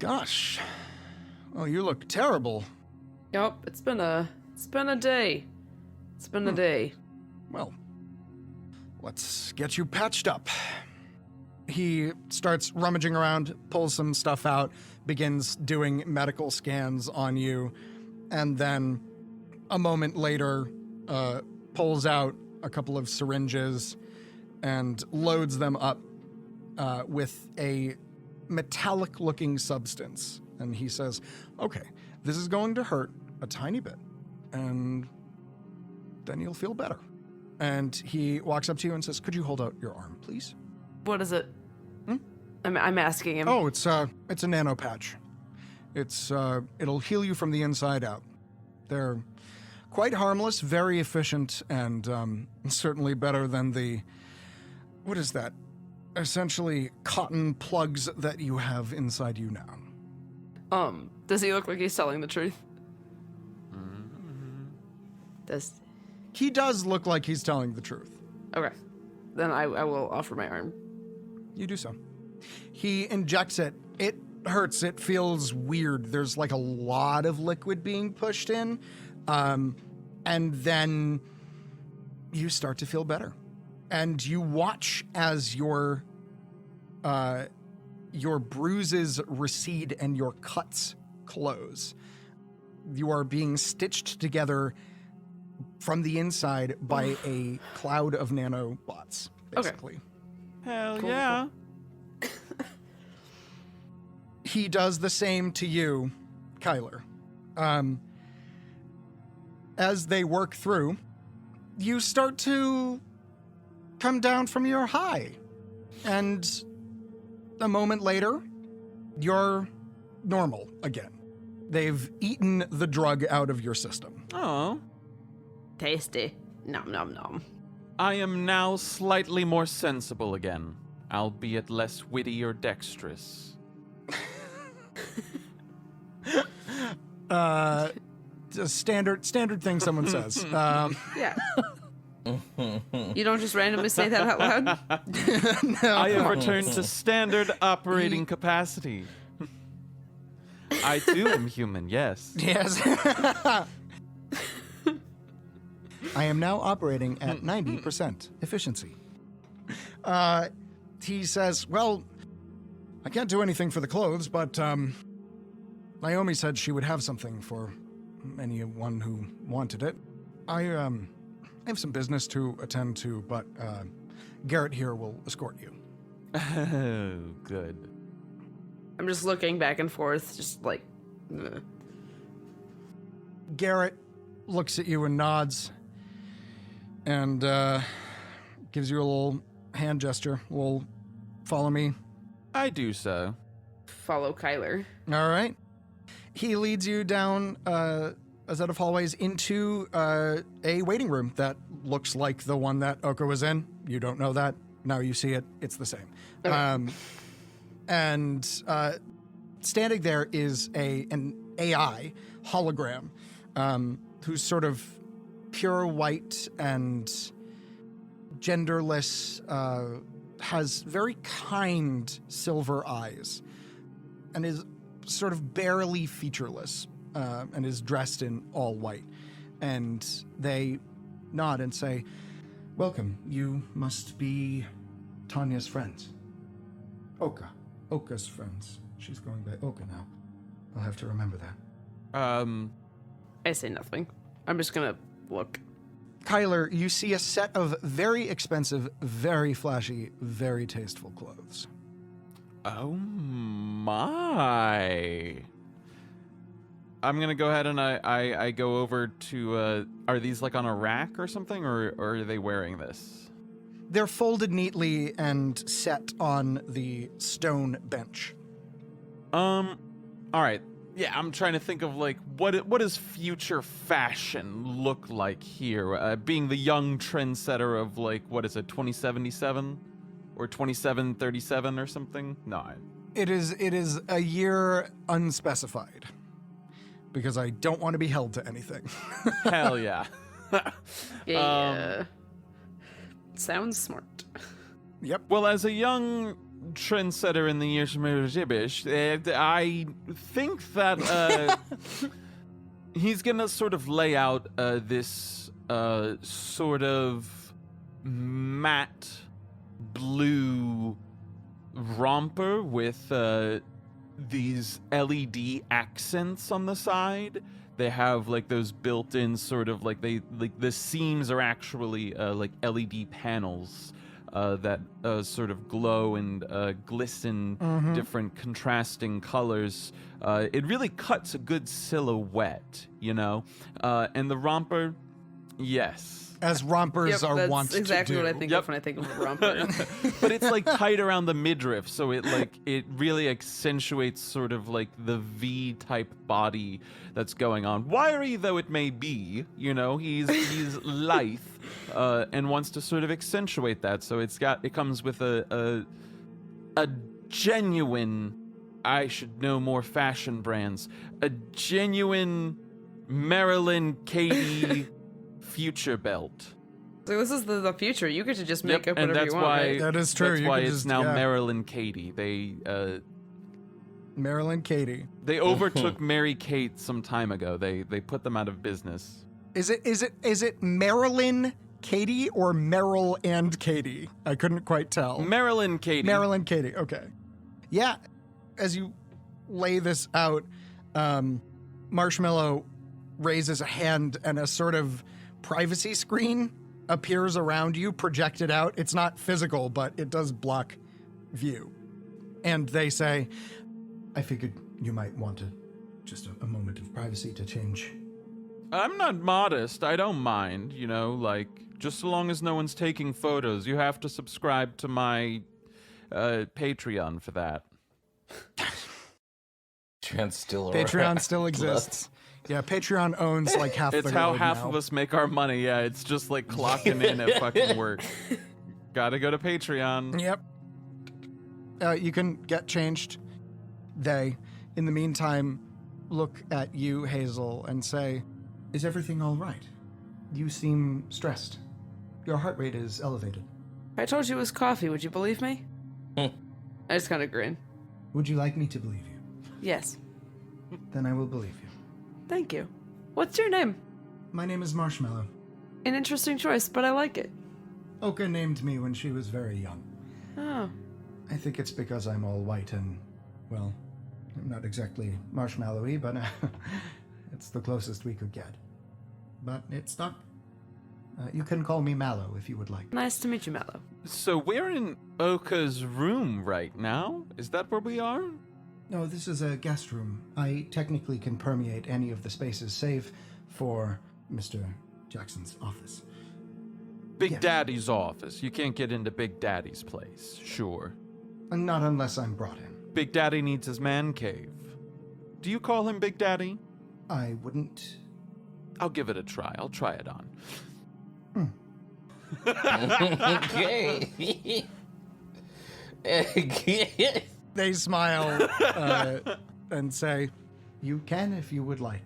gosh, well, you look terrible. Yup, it's been a day. It's been a day. Well, let's get you patched up. He starts rummaging around, pulls some stuff out, begins doing medical scans on you, and then a moment later pulls out a couple of syringes and loads them up with a metallic-looking substance. And he says, okay, this is going to hurt a tiny bit, and then you'll feel better. And he walks up to you and says, could you hold out your arm, please? What is it? I'm asking him. Oh, it's a nano patch. It'll heal you from the inside out. They're quite harmless, very efficient, and certainly better than the, what is that? Essentially cotton plugs that you have inside you now. Does he look like he's telling the truth? He does look like he's telling the truth. Okay. Then I will offer my arm. You do so. He injects it. It hurts. It feels weird. There's like a lot of liquid being pushed in. And then you start to feel better. And you watch as your bruises recede and your cuts close. You are being stitched together from the inside by a cloud of nanobots, basically. Hell Cool, yeah. He does the same to you, Kyler. As they work through, you start to come down from your high. And a moment later, you're normal again. They've eaten the drug out of your system. Oh. Tasty. Nom nom nom. I am now slightly more sensible again, albeit less witty or dexterous. Just standard thing someone says. Yeah. You don't just randomly say that out loud? I have returned to standard operating capacity. I too am human, yes. Yes. I am now operating at 90% efficiency. He says, well, I can't do anything for the clothes, but Naomi said she would have something for anyone who wanted it. I have some business to attend to, but Garrett here will escort you. Oh, good. I'm just looking back and forth, just like... Garrett looks at you and nods and gives you a little hand gesture. Will follow me. I do so. Follow Kyler. All right. He leads you down a set of hallways into a waiting room that looks like the one that Oka was in. You don't know that. Now you see it. It's the same. Okay. And standing there is an AI hologram who's sort of pure white and genderless, has very kind silver eyes, and is sort of barely featureless, and is dressed in all white. And they nod and say, "Welcome. You must be Tanya's friends." Oka's friends. She's going by Oka now. I'll have to remember that. I say nothing. I'm just gonna look. Kyler, you see a set of very expensive, very flashy, very tasteful clothes. Oh my. I'm gonna go ahead and I go over to, are these like on a rack or something, or are they wearing this? They're folded neatly and set on the stone bench. All right. Yeah, I'm trying to think of like what does future fashion look like here? Being the young trendsetter of like, what is it, 2077 or 2737 or something? No. It is a year unspecified because I don't want to be held to anything. Hell yeah. Yeah. Sounds smart. Yep. Well, as a young trendsetter in the years I think that he's gonna sort of lay out this sort of matte blue romper with these LED accents on the side. They have like those built-in sort of like the seams are actually like LED panels that sort of glow and glisten different contrasting colors. It really cuts a good silhouette, you know? And the romper, yes. As rompers are that's wont to do. exactly what I think of when I think of a romper. But it's like tight around the midriff, so it really accentuates sort of like the V-type body that's going on. Wiry though it may be, you know, he's lithe and wants to sort of accentuate that. So it comes with a genuine, I should know more fashion brands, a genuine Marilyn Katie future belt. So this is the future. You get to just make up and whatever that's you want. why Right? That is true. That's You why can it's just- now yeah. Meryl and Katie. Marilyn Katie. They overtook Mary Kate some time ago. They put them out of business. Is it Marilyn Katie or Meryl and Katie? I couldn't quite tell. Marilyn Katie. Marilyn Katie. Okay. Yeah. As you lay this out, Marshmallow raises a hand and a sort of privacy screen appears around you, projected out. It's not physical, but it does block view. And they say, I figured you might want just a moment of privacy to change. I'm not modest. I don't mind, just so long as no one's taking photos. You have to subscribe to my Patreon for that. Patreon still exists. Yeah, Patreon owns like half the It's how globe half now. of us make our money. Yeah, it's just like clocking in at fucking work. Gotta go to Patreon. Yep. You can get changed. They, in the meantime, look at you, Hazel, and say, is everything all right? You seem stressed. Your heart rate is elevated. I told you it was coffee. Would you believe me? I just kind of grin. Would you like me to believe you? Yes. Then I will believe you. Thank you. What's your name? My name is Marshmallow. An interesting choice, but I like it. Oka named me when she was very young. Oh. I think it's because I'm all white and, well, I'm not exactly marshmallowy, but it's the closest we could get. But it stuck. You can call me Mallow if you would like. Nice to meet you, Mallow. So we're in Oka's room right now? Is that where we are? No, this is a guest room. I technically can permeate any of the spaces, save for Mr. Jackson's office. Big Yes. Daddy's office. You can't get into Big Daddy's place. Sure. Not unless I'm brought in. Big Daddy needs his man cave. Do you call him Big Daddy? I wouldn't. I'll give it a try. I'll try it on. Okay. They smile and say, you can if you would like.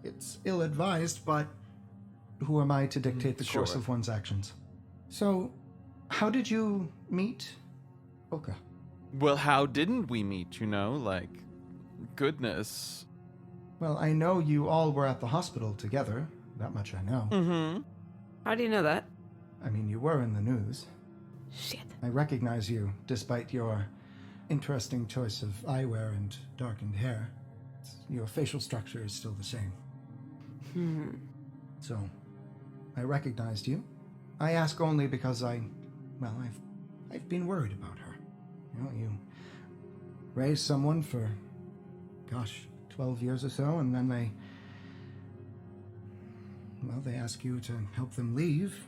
It's ill-advised, but who am I to dictate the course Sure. of one's actions? So, how did you meet Oka? Well, how didn't we meet, goodness. Well, I know you all were at the hospital together. That much I know. Mm-hmm. How do you know that? I mean, you were in the news. Shit. I recognize you, despite your interesting choice of eyewear and darkened hair. Your facial structure is still the same. So, I recognized you. I ask only because I've been worried about her. You raised someone for, 12 years or so, and then they ask you to help them leave.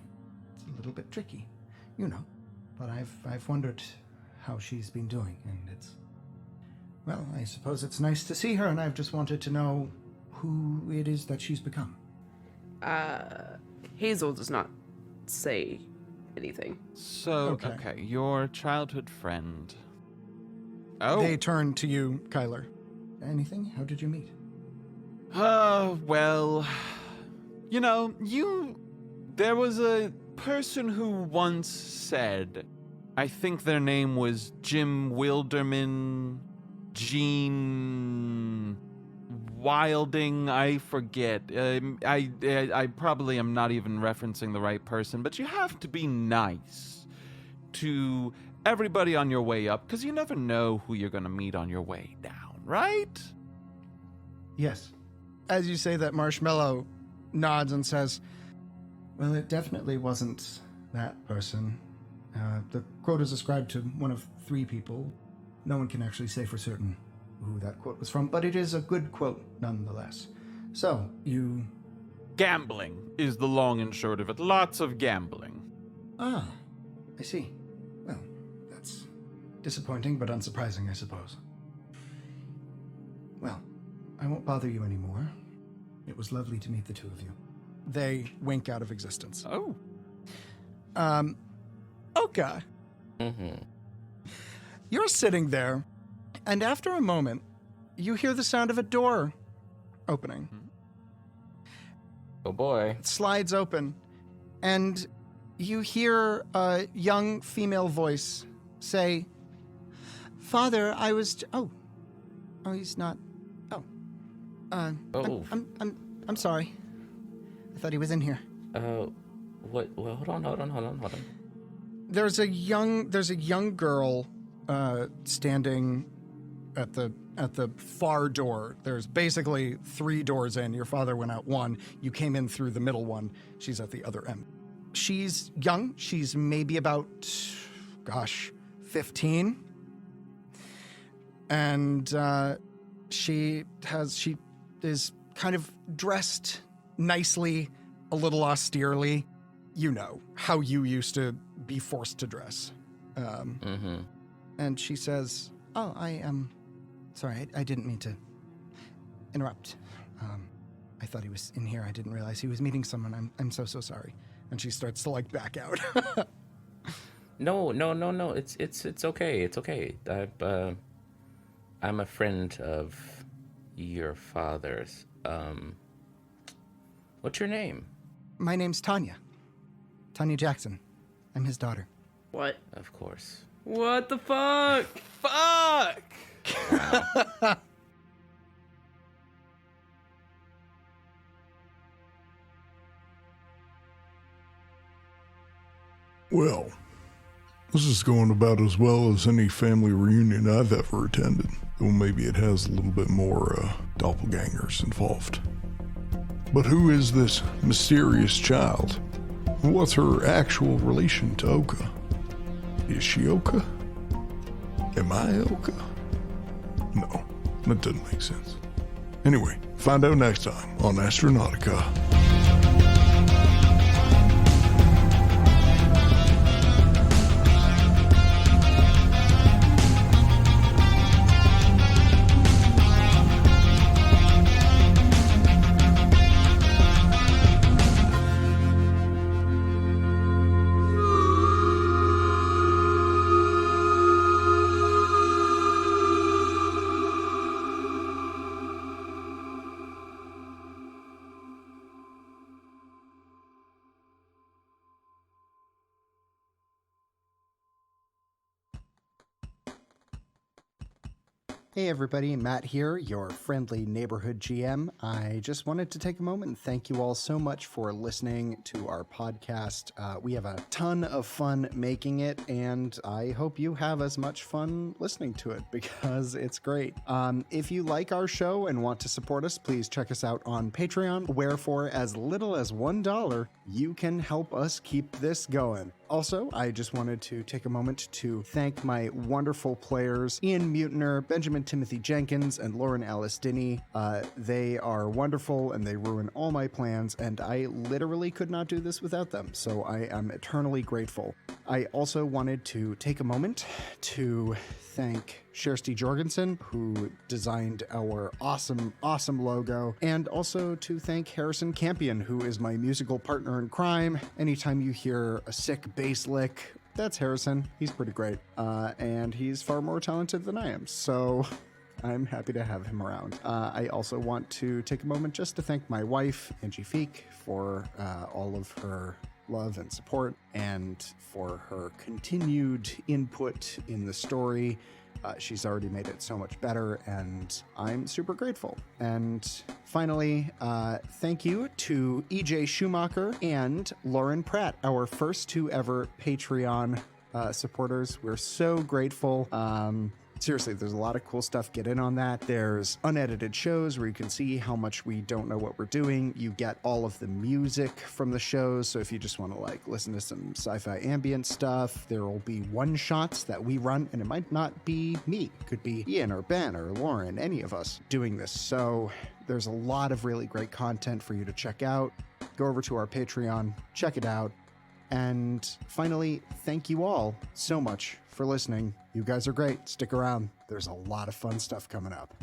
It's a little bit tricky, But I've wondered how she's been doing, and I suppose it's nice to see her, and I've just wanted to know who it is that she's become. Hazel does not say anything. So, okay, your childhood friend. Oh. They turn to you, Kyler. Anything? How did you meet? Well, there was a person who once said, I think their name was Jim Wilderman, Gene Wilding, I forget. I probably am not even referencing the right person, but you have to be nice to everybody on your way up, because you never know who you're going to meet on your way down, right? Yes. As you say that, Marshmallow nods and says, well, it definitely wasn't that person. The quote is ascribed to one of 3 people. No one can actually say for certain who that quote was from, but it is a good quote nonetheless. So, you... Gambling is the long and short of it. Lots of gambling. Ah, I see. Well, that's disappointing but unsurprising, I suppose. Well, I won't bother you anymore. It was lovely to meet the two of you. They wink out of existence. Oh. Oka. Mm-hmm. You're sitting there, and after a moment, you hear the sound of a door opening. Oh boy. It slides open, and you hear a young female voice say, "Father, I was... Oh, he's not... Oh. Oh. I'm sorry. I thought he was in here." What? Well, hold on. There's a young girl standing at the far door. There's basically 3 doors in. Your father went out one. You came in through the middle one. She's at the other end. She's young. She's maybe about, 15. And she is kind of dressed nicely, a little austerely. You know how you used to be forced to dress. And she says, "Oh, I am sorry. I didn't mean to interrupt. I thought he was in here. I didn't realize he was meeting someone. I'm so sorry." And she starts to back out. No. It's okay. It's okay. I'm a friend of your father's. What's your name? My name's Tanya. Tanya Jackson. I'm his daughter. What? Of course. What the fuck? Fuck! Wow. Well, this is going about as well as any family reunion I've ever attended. Though maybe it has a little bit more doppelgangers involved. But who is this mysterious child? What's her actual relation to Oka? Is she Oka? Am I Oka? No, that doesn't make sense. Anyway, find out next time on Astronautica. Hey everybody, Matt here, your friendly neighborhood GM. I just wanted to take a moment and thank you all so much for listening to our podcast. We have a ton of fun making it, and I hope you have as much fun listening to it because it's great. If you like our show and want to support us, please check us out on Patreon, where for as little as $1, you can help us keep this going. Also, I just wanted to take a moment to thank my wonderful players, Ian Mutiner, Benjamin Timothy Jenkins, and Lauren Alice Dinney. They are wonderful and they ruin all my plans, and I literally could not do this without them, so I am eternally grateful. I also wanted to take a moment to thank Shersty Jorgensen, who designed our awesome logo, and also to thank Harrison Campion, who is my musical partner in crime. Anytime you hear a sick bass lick, that's Harrison. He's pretty great, and he's far more talented than I am, so I'm happy to have him around. I also want to take a moment just to thank my wife, Angie Feek, for all of her love and support, and for her continued input in the story. She's already made it so much better, and I'm super grateful. And finally, thank you to EJ Schumacher and Lauren Pratt, our first 2 ever Patreon supporters. We're so grateful. Seriously, there's a lot of cool stuff. Get in on that. There's unedited shows where you can see how much we don't know what we're doing. You get all of the music from the shows. So if you just want to listen to some sci-fi ambient stuff, there will be one-shots that we run, and it might not be me. It could be Ian or Ben or Lauren, any of us doing this. So there's a lot of really great content for you to check out. Go over to our Patreon, check it out. And finally, thank you all so much for listening. You guys are great. Stick around. There's a lot of fun stuff coming up.